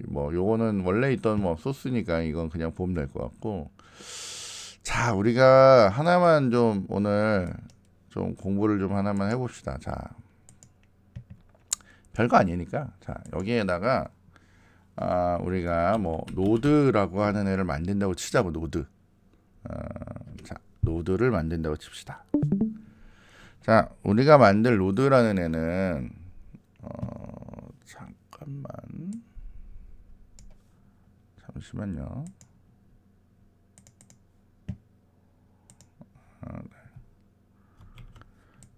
뭐 요거는 원래 있던 뭐 소스니까 이건 그냥 보면 될 것 같고, 자 우리가 하나만 좀 오늘 좀 공부를 좀 하나만 해봅시다. 자 별거 아니니까, 자 여기에다가 우리가 뭐 노드라고 하는 애를 만든다고 치자고. 노드. 자 노드를 만든다고 칩시다. 자 우리가 만들 노드라는 애는 잠시만요.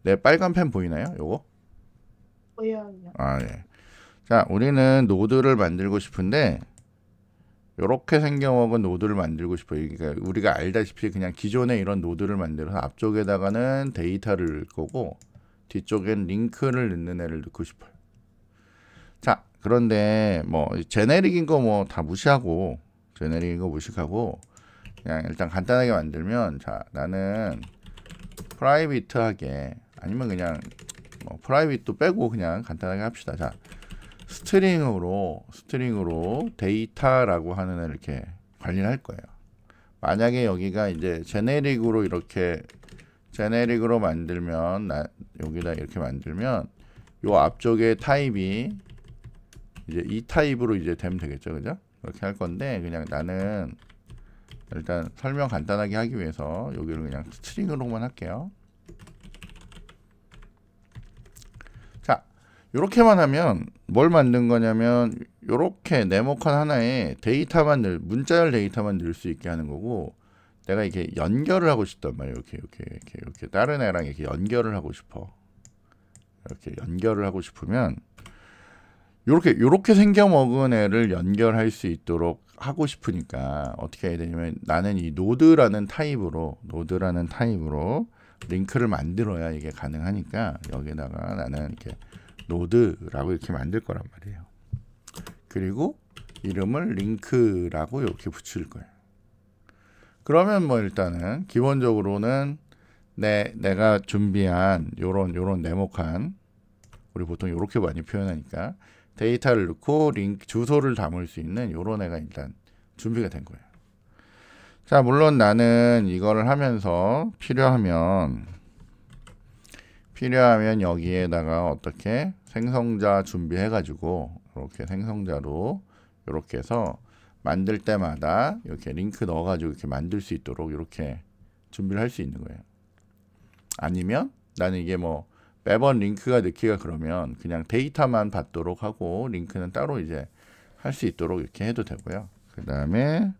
네, 빨간 펜 보이나요? 요거? 보여요. 아, 네. 자, 우리는 노드를 만들고 싶은데 요렇게 생겨먹은 노드를 만들고 싶어요. 그러니까 우리가 알다시피 그냥 기존에 이런 노드를 만들어서 앞쪽에다가는 데이터를 넣을 거고 뒤쪽엔 링크를 넣는 애를 넣고 싶어요. 자, 그런데 뭐 제네릭인 거 뭐 다 무시하고, 그냥 일단 간단하게 만들면, 자 나는 프라이빗하게, 아니면 그냥 뭐 프라이빗도 빼고 그냥 간단하게 합시다. 자 스트링으로 데이터라고 하는 애를 이렇게 관리를 할 거예요. 만약에 여기가 이제 제네릭으로 이렇게 제네릭으로 만들면 여기다 이렇게 만들면 요 앞쪽에 타입이 이제 이 타입으로 이제 되면 되겠죠, 그죠? 이렇게 할 건데 그냥 나는 일단 설명 간단하게 하기 위해서 여기를 그냥 스트링으로만 할게요. 자, 요렇게만 하면 뭘 만든 거냐면 요렇게 네모칸 하나에 데이터만 문자열 데이터만 넣을 수 있게 하는 거고, 내가 이렇게 연결을 하고 싶단 말이에요. 이렇게 다른 애랑 이렇게 연결을 하고 싶어. 이렇게 연결을 하고 싶으면 요렇게 생겨먹은 애를 연결할 수 있도록 하고 싶으니까 어떻게 해야 되냐면 나는 이 노드라는 타입으로 링크를 만들어야 이게 가능하니까 여기다가 나는 이렇게 노드라고 이렇게 만들 거란 말이에요. 그리고 이름을 링크라고 이렇게 붙일 거예요. 그러면 뭐 일단은 기본적으로는 내가 준비한 요런 네모칸, 우리 보통 요렇게 많이 표현하니까 데이터를 넣고 링크 주소를 담을 수 있는 요런 애가 일단 준비가 된 거예요. 자, 물론 나는 이거를 하면서 필요하면 여기에다가 어떻게 생성자 준비해 가지고 이렇게 생성자로 이렇게 해서 만들 때마다 이렇게 링크 넣어 가지고 이렇게 만들 수 있도록 이렇게 준비를 할 수 있는 거예요. 아니면 나는 이게 뭐 매번 링크가 넣기가 그러면 그냥 데이터만 받도록 하고 링크는 따로 이제 할 수 있도록 이렇게 해도 되고요. 그 다음에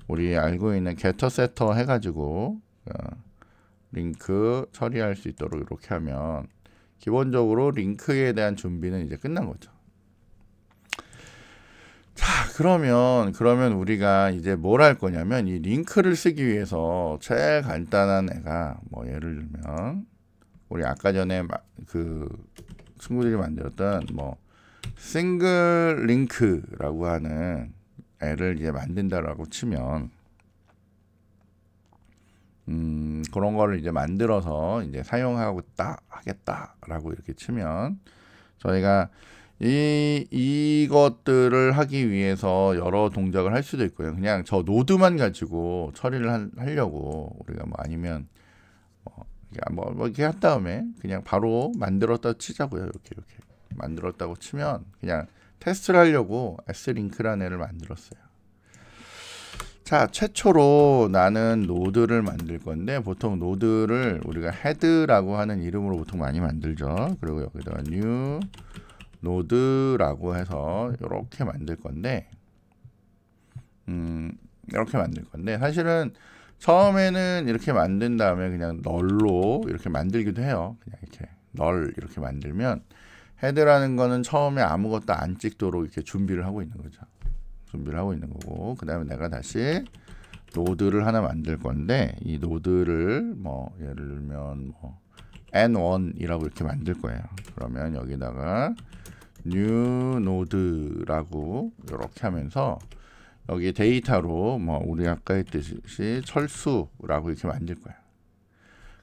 우리 알고 있는 getter setter 해가지고 링크 처리할 수 있도록 이렇게 하면 기본적으로 링크에 대한 준비는 이제 끝난 거죠. 자, 그러면 우리가 이제 뭘 할 거냐면 이 링크를 쓰기 위해서 제일 간단한 애가 뭐 예를 들면 우리 아까 전에 그 친구들이 만들었던 뭐 싱글 링크라고 하는 애를 이제 만든다라고 치면 그런 거를 이제 만들어서 이제 하겠다라고 이렇게 치면 저희가 이것들을 하기 위해서 여러 동작을 할 수도 있고요. 그냥 저 노드만 가지고 처리를 하려고 우리가 뭐 아니면 뭐 이렇게 한 다음에 그냥 바로 만들었다 치자고요. 이렇게 만들었다고 치면 그냥 테스트를 하려고 slink라는 애를 만들었어요. 자, 최초로 나는 노드를 만들 건데 보통 노드를 우리가 헤드라고 하는 이름으로 보통 많이 만들죠. 그리고 여기다가 new 노드라고 해서 이렇게 만들 건데 사실은 처음에는 이렇게 만든 다음에 그냥 널로 이렇게 만들기도 해요. 그냥 이렇게 널 이렇게 만들면 헤드라는 거는 처음에 아무것도 안 찍도록 이렇게 준비를 하고 있는 거죠. 준비를 하고 있는 거고, 그 다음에 내가 다시 노드를 하나 만들 건데 이 노드를 뭐 예를 들면 뭐 n1이라고 이렇게 만들 거예요. 그러면 여기다가 new node라고 이렇게 하면서 여기 데이터로 뭐 우리 아까 했듯이 철수라고 이렇게 만들 거예요.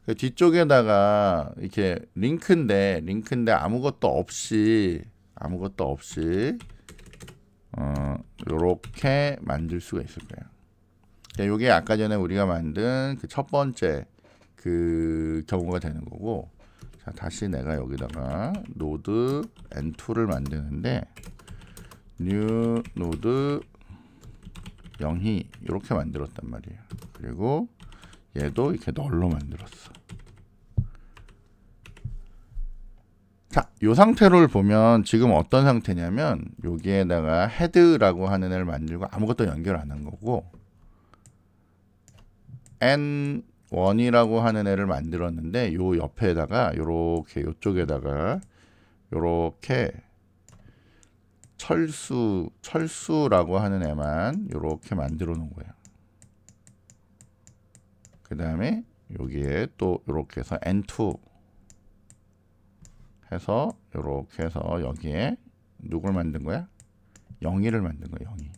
그 뒤쪽에다가 이렇게 링크인데 아무것도 없이 이렇게 만들 수가 있을 거예요. 이게 아까 전에 우리가 만든 그 첫 번째 그 경우가 되는 거고, 자, 다시 내가 여기다가 노드 n2를 만드는데 new node 0이 이렇게 만들었단 말이에요. 그리고 얘도 이렇게 널로 만들었어. 자, 이 상태를 보면 지금 어떤 상태냐면 여기에다가 헤드라고 하는 애를 만들고 아무것도 연결 안 한 거고, n1이라고 하는 애를 만들었는데 요 옆에다가 요렇게 요쪽에다가 요렇게 철수라고 하는 애만 요렇게 만들어 놓은 거예요. 그 다음에 여기에 또 요렇게 해서 n2 해서 요렇게 해서 여기에 누굴 만든 거야? 0이를 만든 거야. 0이.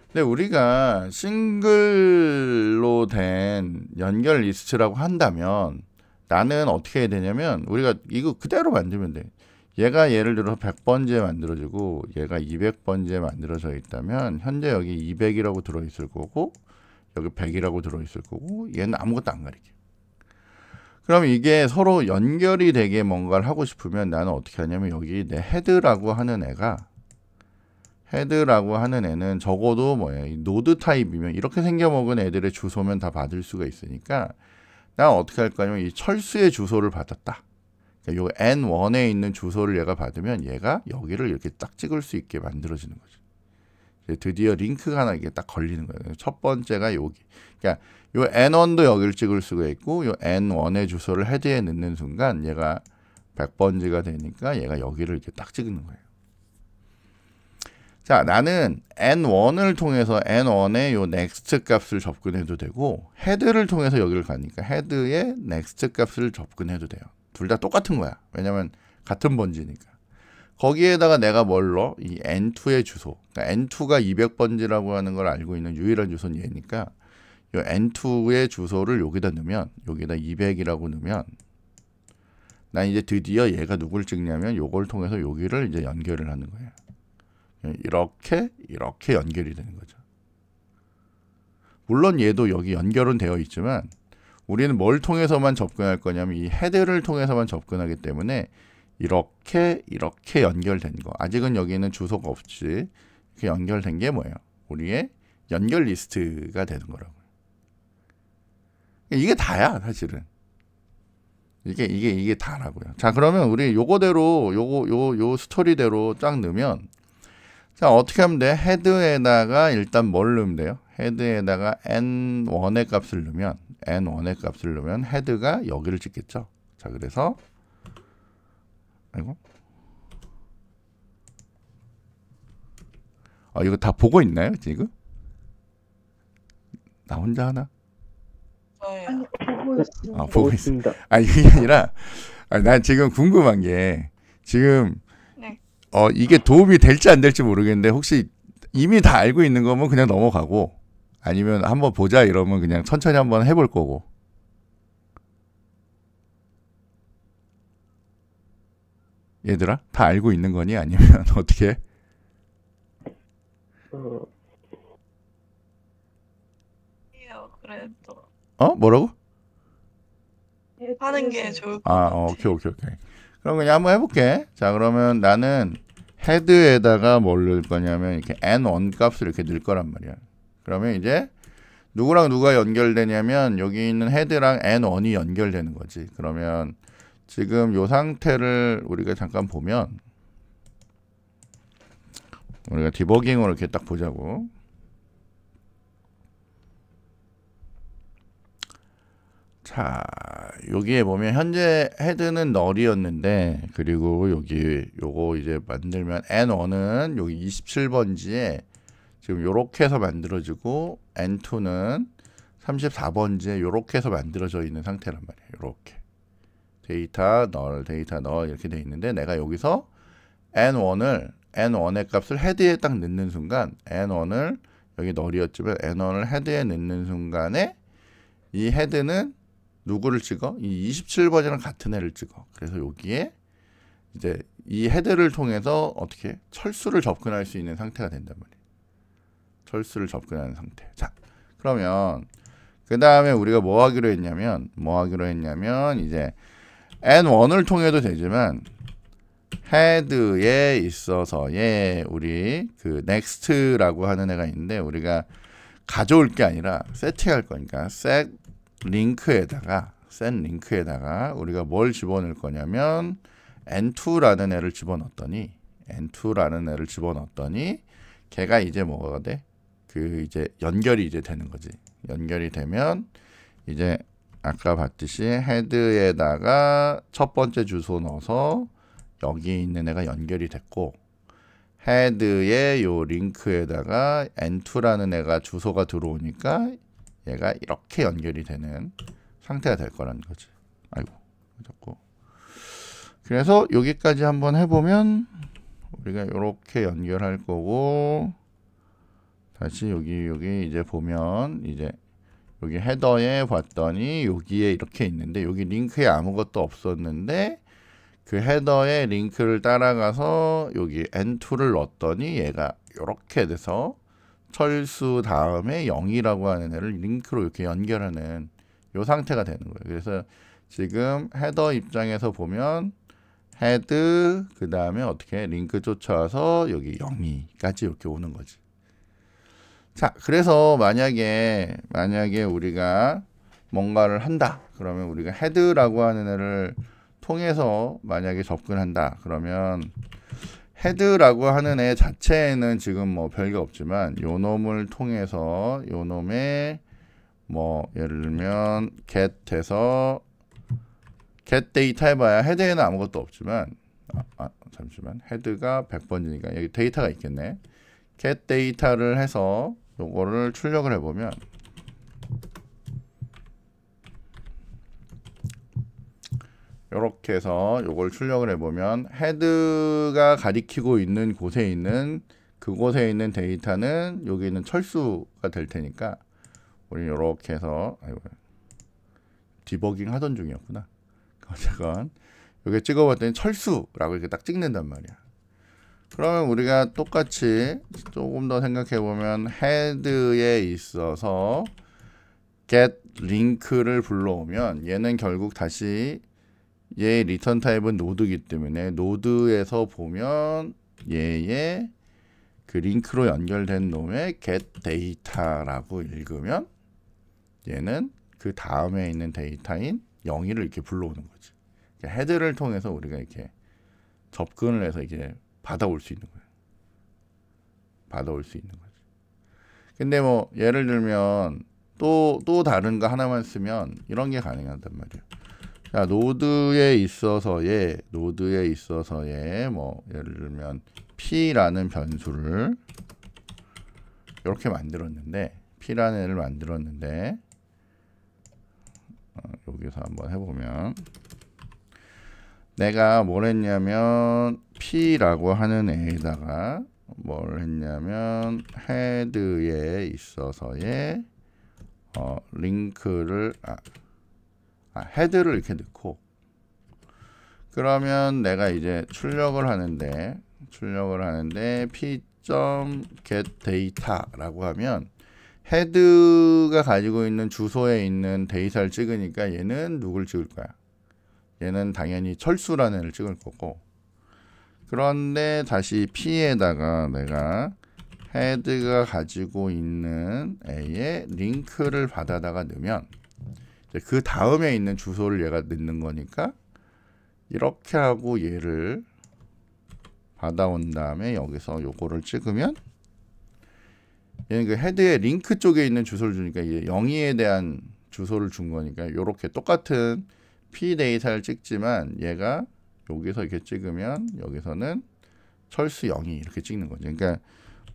근데 우리가 싱글로 된 연결 리스트라고 한다면 나는 어떻게 해야 되냐면 우리가 이거 그대로 만들면 돼. 얘가 예를 들어 100번째 만들어지고 얘가 200번째 만들어져 있다면 현재 여기 200이라고 들어있을 거고 여기 100이라고 들어있을 거고 얘는 아무것도 안 가리게. 그럼 이게 서로 연결이 되게 뭔가를 하고 싶으면 나는 어떻게 하냐면 여기 내 헤드라고 하는 애는 적어도 뭐야, 이 노드 타입이면 이렇게 생겨먹은 애들의 주소면 다 받을 수가 있으니까 난 어떻게 할 거냐면 이 철수의 주소를 받았다. 그러니까 요 N1에 있는 주소를 얘가 받으면 얘가 여기를 이렇게 딱 찍을 수 있게 만들어지는 거죠. 드디어 링크가 하나 이게 딱 걸리는 거예요. 첫 번째가 여기. 그러니까 요 N1도 여기를 찍을 수가 있고 요 N1의 주소를 헤드에 넣는 순간 얘가 100번지가 되니까 얘가 여기를 이렇게 딱 찍는 거예요. 자, 나는 N1을 통해서 N1의 요 next 값을 접근해도 되고 헤드를 통해서 여기를 가니까 헤드의 next 값을 접근해도 돼요. 둘 다 똑같은 거야. 왜냐면 같은 번지니까. 거기에다가 내가 뭘 넣어? 이 N2의 주소. 그러니까 N2가 200번지라고 하는 걸 알고 있는 유일한 주소는 얘니까 이 N2의 주소를 여기다 넣으면 여기다 200이라고 넣으면 난 이제 드디어 얘가 누굴 찍냐면 요걸 통해서 여기를 이제 연결을 하는 거예요. 이렇게 연결이 되는 거죠. 물론 얘도 여기 연결은 되어 있지만 우리는 뭘 통해서만 접근할 거냐면 이 헤드를 통해서만 접근하기 때문에 이렇게 연결된 거. 아직은 여기는 주소가 없지. 이렇게 연결된 게 뭐예요? 우리의 연결 리스트가 되는 거라고요. 이게 다야, 사실은. 이게 다라고요. 자, 그러면 우리 요거대로 요 스토리대로 쫙 넣으면 자, 어떻게 하면 돼? 헤드에다가 일단 뭘 넣으면 돼요? 헤드에다가 N1의 값을 넣으면 헤드가 여기를 찍겠죠. 자, 그래서 아이고. 이거 다 보고 있나요, 지금? 나 혼자 하나? 아니, 보고 있습니다. 보고 있습니다. 이게 아니라, 난 지금 궁금한 게, 지금, 네. 이게 도움이 될지 안 될지 모르겠는데, 혹시 이미 다 알고 있는 거면 그냥 넘어가고, 아니면 한번 보자 이러면 그냥 천천히 한번 해볼 거고. 얘들아, 다 알고 있는 거니? 아니면 어떻게 해? 그래도 뭐라고? 하는 게 좋을 것 같아. 오케이. 그럼 그냥 한번 해볼게. 자, 그러면 나는 헤드에다가 뭘 넣을 거냐면 이렇게 N1 값을 이렇게 넣을 거란 말이야. 그러면 이제 누구랑 누가 연결되냐면 여기 있는 헤드랑 N1이 연결되는 거지. 그러면 지금 요 상태를 우리가 잠깐 보면 우리가 디버깅으로 이렇게 딱 보자고. 자, 여기에 보면 현재 헤드는 널이었는데 그리고 요거 이제 만들면 N1은 여기 27번지에 지금 요렇게 해서 만들어지고 N2는 34번지에 요렇게 해서 만들어져 있는 상태란 말이에요. 요렇게 데이터 널 이렇게 돼 있는데 내가 여기서 N1의 값을 헤드에 딱 넣는 순간 N1을 여기 널이었지만 N1을 헤드에 넣는 순간에 이 헤드는 누구를 찍어? 이 27번이랑 같은 애를 찍어. 그래서 여기에 이제 이 헤드를 통해서 어떻게 철수를 접근할 수 있는 상태가 된단 말이에요. 철수를 접근하는 상태. 자, 그러면 그 다음에 우리가 뭐 하기로 했냐면 이제 N1을 통해도 되지만 헤드에 있어서의 우리 그 next라고 하는 애가 있는데 우리가 가져올 게 아니라 세팅할 거니까 set 링크에다가 우리가 뭘 집어넣을 거냐면 N2라는 애를 집어넣었더니 걔가 이제 뭐가 돼? 그 이제 연결이 이제 되는 거지. 연결이 되면 이제 아까 봤듯이 헤드에다가 첫 번째 주소 넣어서 여기 있는 애가 연결이 됐고 헤드의 요 링크에다가 N2라는 애가 주소가 들어오니까 얘가 이렇게 연결이 되는 상태가 될 거라는 거지. 아이고, 자꾸. 그래서 여기까지 한번 해보면 우리가 이렇게 연결할 거고 다시 여기 이제 보면 이제 여기 헤더에 봤더니 여기에 이렇게 있는데 여기 링크에 아무것도 없었는데 그 헤더에 링크를 따라가서 여기 N2를 넣었더니 얘가 이렇게 돼서 철수 다음에 0이라고 하는 애를 링크로 이렇게 연결하는 요 상태가 되는 거예요. 그래서 지금 헤더 입장에서 보면 헤드 그 다음에 어떻게 링크 쫓아와서 여기 0이까지 이렇게 오는 거지. 자, 그래서 만약에 우리가 뭔가를 한다. 그러면 우리가 헤드라고 하는 애를 통해서 만약에 접근한다. 그러면 헤드라고 하는 애 자체에는 지금 뭐 별게 없지만 요 놈을 통해서 요 놈의 뭐 예를 들면 get에서 get 데이터 해봐야 헤드에는 아무것도 없지만 잠시만 헤드가 100번지니까 여기 데이터가 있겠네. get 데이터를 해서 요거를 출력을 해보면 요렇게 해서 요걸 출력을 해보면 헤드가 가리키고 있는 곳에 있는 그곳에 있는 데이터는 여기 있는 철수가 될 테니까 우리 요렇게 해서 아이고, 디버깅 하던 중이었구나. 어쨌건 여기 찍어봤더니 철수라고 이렇게 딱 찍는단 말이야. 그러면 우리가 똑같이 조금 더 생각해보면 헤드에 있어서 get link를 불러오면 얘는 결국 다시 얘의 리턴 타입은 노드이기 때문에 노드에서 보면 얘의 그 링크로 연결된 놈의 get data라고 읽으면 얘는 그 다음에 있는 데이터인 0을 이렇게 불러오는 거지. 헤드를 통해서 우리가 이렇게 접근을 해서 이게 받아올 수 있는 거예요. 받아올 수 있는 거지. 근데 뭐 예를 들면 또 다른 거 하나만 쓰면 이런 게 가능하단 말이에요. 자, 노드에 있어서의 뭐 예를 들면 p라는 변수를 이렇게 만들었는데 p라는 애를 만들었는데 여기서 한번 해보면 내가 뭘 했냐면 p라고 하는 애에다가 뭘 했냐면 헤드에 있어서의 링크를 헤드를 이렇게 넣고 그러면 내가 이제 출력을 하는데 p.getData라고 하면 헤드가 가지고 있는 주소에 있는 데이터를 찍으니까 얘는 누굴 찍을 거야? 얘는 당연히 철수라는 애를 찍을 거고 그런데 다시 p에다가 내가 헤드가 가지고 있는 애의 링크를 받아다가 넣으면 그 다음에 있는 주소를 얘가 넣는 거니까 이렇게 하고 얘를 받아온 다음에 여기서 요거를 찍으면 얘는 그 헤드의 링크 쪽에 있는 주소를 주니까 이게 0에 대한 주소를 준 거니까 이렇게 똑같은 p 데이터를 찍지만 얘가 여기서 이렇게 찍으면 여기서는 철수 0이 이렇게 찍는 거죠. 그러니까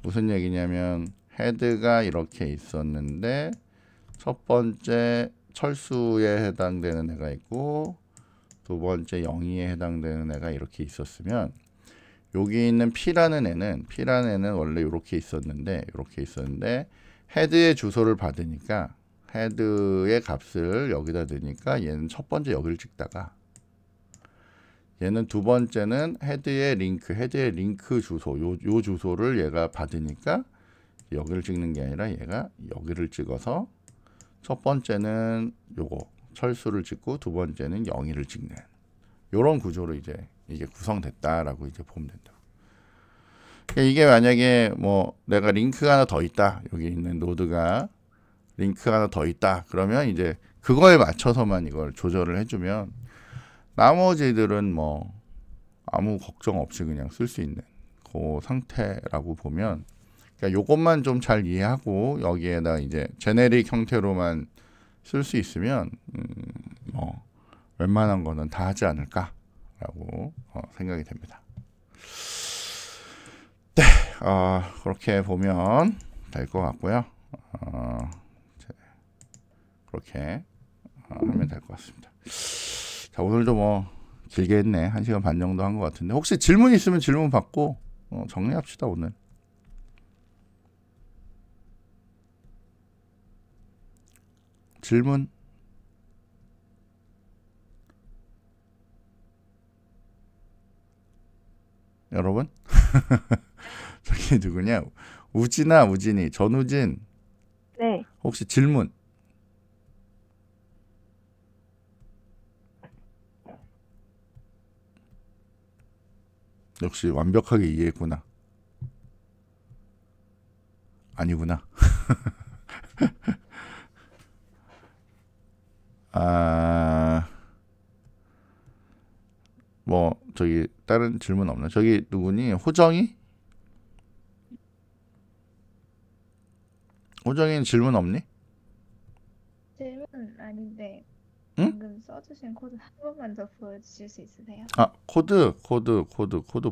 무슨 얘기냐면 헤드가 이렇게 있었는데 첫 번째 철수에 해당되는 애가 있고 두 번째 0에 해당되는 애가 이렇게 있었으면 여기 있는 p라는 애는 원래 이렇게 있었는데 헤드의 주소를 받으니까 헤드의 값을 여기다 넣으니까 얘는 첫 번째 여기를 찍다가 얘는 두 번째는 헤드의 링크 주소 요 주소를 얘가 받으니까 여기를 찍는 게 아니라 얘가 여기를 찍어서 첫 번째는 요거 철수를 찍고 두 번째는 0을 찍는 요런 구조로 이제 이게 구성됐다라고 이제 보면 된다. 이게 만약에 뭐 내가 링크가 하나 더 있다. 여기 있는 노드가 링크가 하나 더 있다. 그러면 이제 그거에 맞춰서만 이걸 조절을 해주면 나머지들은 뭐 아무 걱정 없이 그냥 쓸 수 있는 그 상태라고 보면 그러니까 요것만 좀 잘 이해하고 여기에다 이제 제네릭 형태로만 쓸 수 있으면 뭐 웬만한 거는 다 하지 않을까라고 생각이 됩니다. 네, 그렇게 보면 될 것 같고요. 그렇게 하면 될 것 같습니다. 자, 오늘도 뭐 길게 했네. 1시간 반 정도 한 것 같은데 혹시 질문 있으면 질문 받고 정리합시다. 오늘. 질문? 여러분? 저기 저기 누구냐? 우진아, 우진이, 전우진. 네. 혹시 질문? 역시 완벽하게 이해했구나. 아니구나. 아, 뭐 저기 다른 질문 없나? 저기 누구니? 호정이? 호정이는 질문 없니? 질문은 아닌데 응? 방금 써주신 코드 한 번만 더 보여주실 수 있으세요? 아, 코드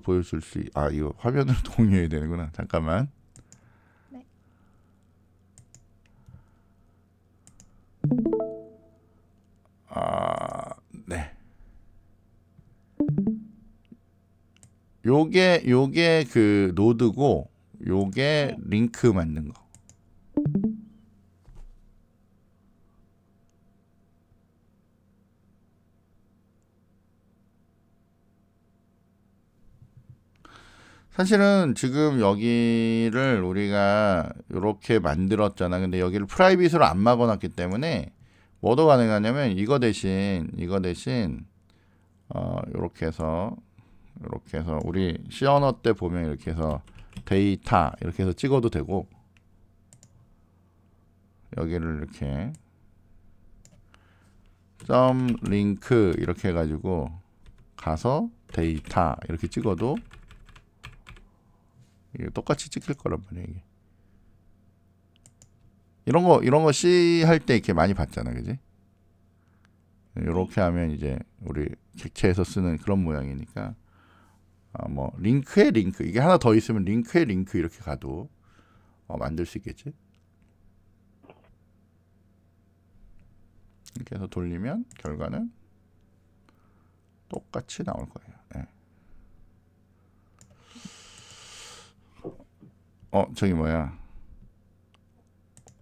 보여줄 수 아, 이거 화면을 공유해야 되는구나. 잠깐만. 네. 아, 네. 요게 그 노드고 요게 링크 만든 거. 사실은 지금 여기를 우리가 이렇게 만들었잖아. 근데 여기를 프라이빗으로 안 막아놨기 때문에 뭐도 가능하냐면 이거 대신 이렇게 해서 우리 C 언어 때 보면 이렇게 해서 데이터 이렇게 해서 찍어도 되고, 여기를 이렇게 점 링크 이렇게 해가지고 가서 데이터 이렇게 찍어도 이게 똑같이 찍힐 거란 말이야. 이게 이런 거 C 할 때 이렇게 많이 봤잖아, 그지? 이렇게 하면 이제 우리 객체에서 쓰는 그런 모양이니까, 뭐 링크에 링크, 이게 하나 더 있으면 링크에 링크 이렇게 가도 만들 수 있겠지. 이렇게 해서 돌리면 결과는 똑같이 나올 거예요. 네. 저기 뭐야,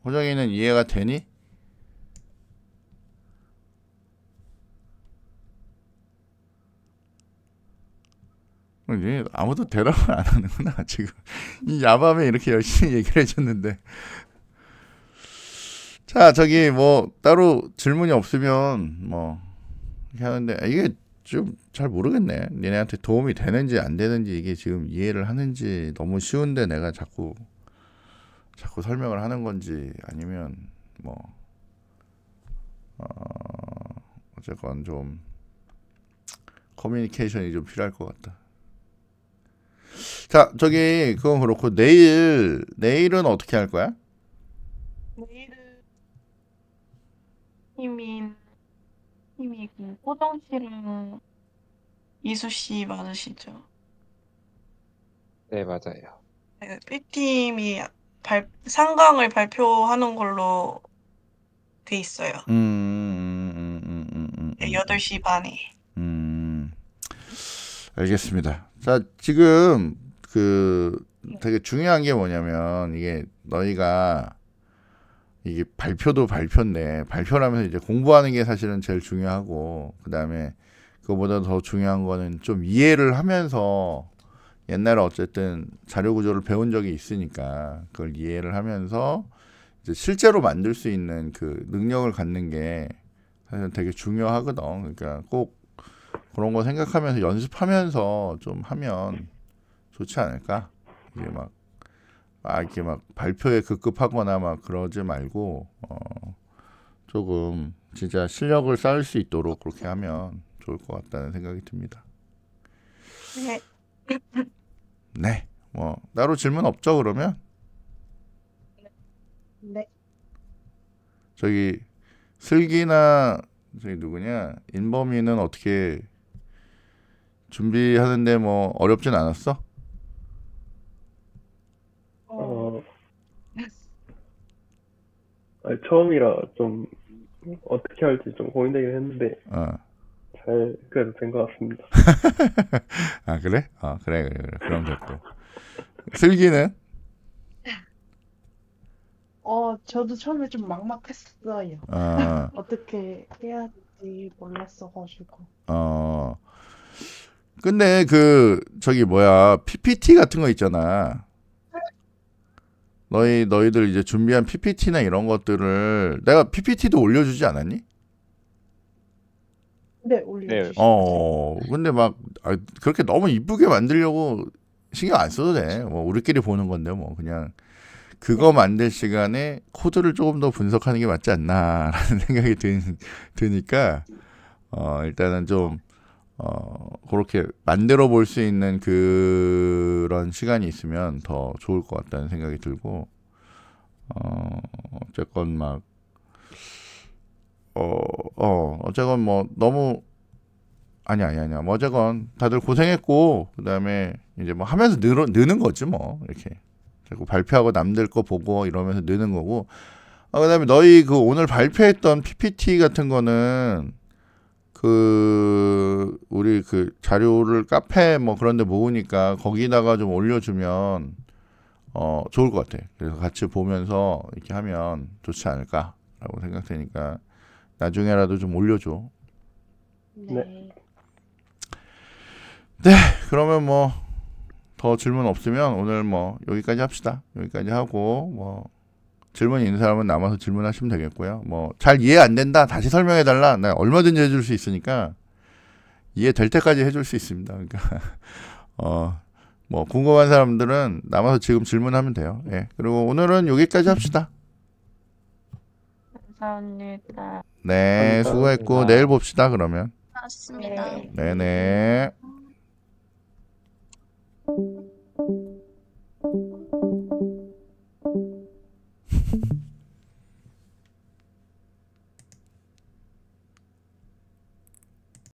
호정이는 이해가 되니? 아무도 대답을 안 하는구나. 지금 이 야밤에 이렇게 열심히 얘기를 해줬는데. 자, 저기 뭐 따로 질문이 없으면 뭐 이렇게 하는데, 이게 좀 잘 모르겠네. 얘네한테 도움이 되는지 안 되는지, 이게 지금 이해를 하는지, 너무 쉬운데 내가 자꾸 설명을 하는 건지, 아니면 뭐 어쨌건 좀 커뮤니케이션이 좀 필요할 것 같다. 자, 저기 그건 그렇고, 내일은 어떻게 할 거야? 내일은 힘이 그 호정 씨랑 이수 씨 맞으시죠? 네, 맞아요. 네, B팀이 상강을 발표하는 걸로 돼 있어요. 8시 반에. 알겠습니다. 자, 지금 그 되게 중요한 게 뭐냐면, 이게 너희가 이게 발표도 발표인데, 발표라면서 이제 공부하는 게 사실은 제일 중요하고, 그 다음에 그거보다 더 중요한 거는 좀 이해를 하면서, 옛날에 어쨌든 자료 구조를 배운 적이 있으니까 그걸 이해를 하면서 이제 실제로 만들 수 있는 그 능력을 갖는 게 사실 되게 중요하거든. 그러니까 꼭 그런 거 생각하면서 연습하면서 좀 하면 좋지 않을까? 이게 막 이렇게 막 발표에 급급하거나 막 그러지 말고, 조금 진짜 실력을 쌓을 수 있도록 그렇게 하면 좋을 것 같다는 생각이 듭니다. 네. 네, 뭐 따로 질문 없죠? 그러면 네. 저기 슬기나 저기 누구냐, 인범이는 어떻게 준비하는데 뭐 어렵진 않았어? 아니, 처음이라 좀 어떻게 할지 좀 고민되긴 했는데 잘 그래도 된 것 같습니다. 아, 그래? 그래. 그럼 됐고. 슬기는? 저도 처음에 좀 막막했어요. 어떻게 해야 될지 몰랐어가지고. 근데 그 저기 뭐야, PPT 같은 거 있잖아. 너희들 이제 준비한 PPT나 이런 것들을 내가 PPT도 올려주지 않았니? 네, 올려주시죠. 근데 막 그렇게 너무 이쁘게 만들려고 신경 안 써도 돼. 뭐 우리끼리 보는 건데 뭐 그냥 그거 만들 시간에 코드를 조금 더 분석하는 게 맞지 않나라는 생각이 드니까 일단은 좀 그렇게 만들어 볼 수 있는 그런 시간이 있으면 더 좋을 것 같다는 생각이 들고 어쨌건 막 어쨌건 뭐 너무 아니야 뭐 어쨌건 다들 고생했고 그다음에 이제 뭐 하면서 느는 거지 뭐 이렇게 그리고 발표하고 남들 거 보고 이러면서 느는 거고 그다음에 너희 그 오늘 발표했던 PPT 같은 거는 그 우리 그 자료를 카페 뭐 그런 데 모으니까 거기다가 좀 올려주면 좋을 것 같아. 그래서 같이 보면서 이렇게 하면 좋지 않을까라고 생각되니까 나중에라도 좀 올려줘. 네. 그러면 뭐 더 질문 없으면 오늘 뭐 여기까지 합시다. 여기까지 하고 뭐 질문 있는 사람은 남아서 질문하시면 되겠고요. 뭐 잘 이해 안 된다 다시 설명해 달라. 나 얼마든지 해줄 수 있으니까 이해될 때까지 해줄 수 있습니다. 그러니까 뭐 궁금한 사람들은 남아서 지금 질문하면 돼요. 예. 그리고 오늘은 여기까지 합시다. 감사합니다. 네, 수고했고 내일 봅시다. 그러면. 맞습니다. 네네.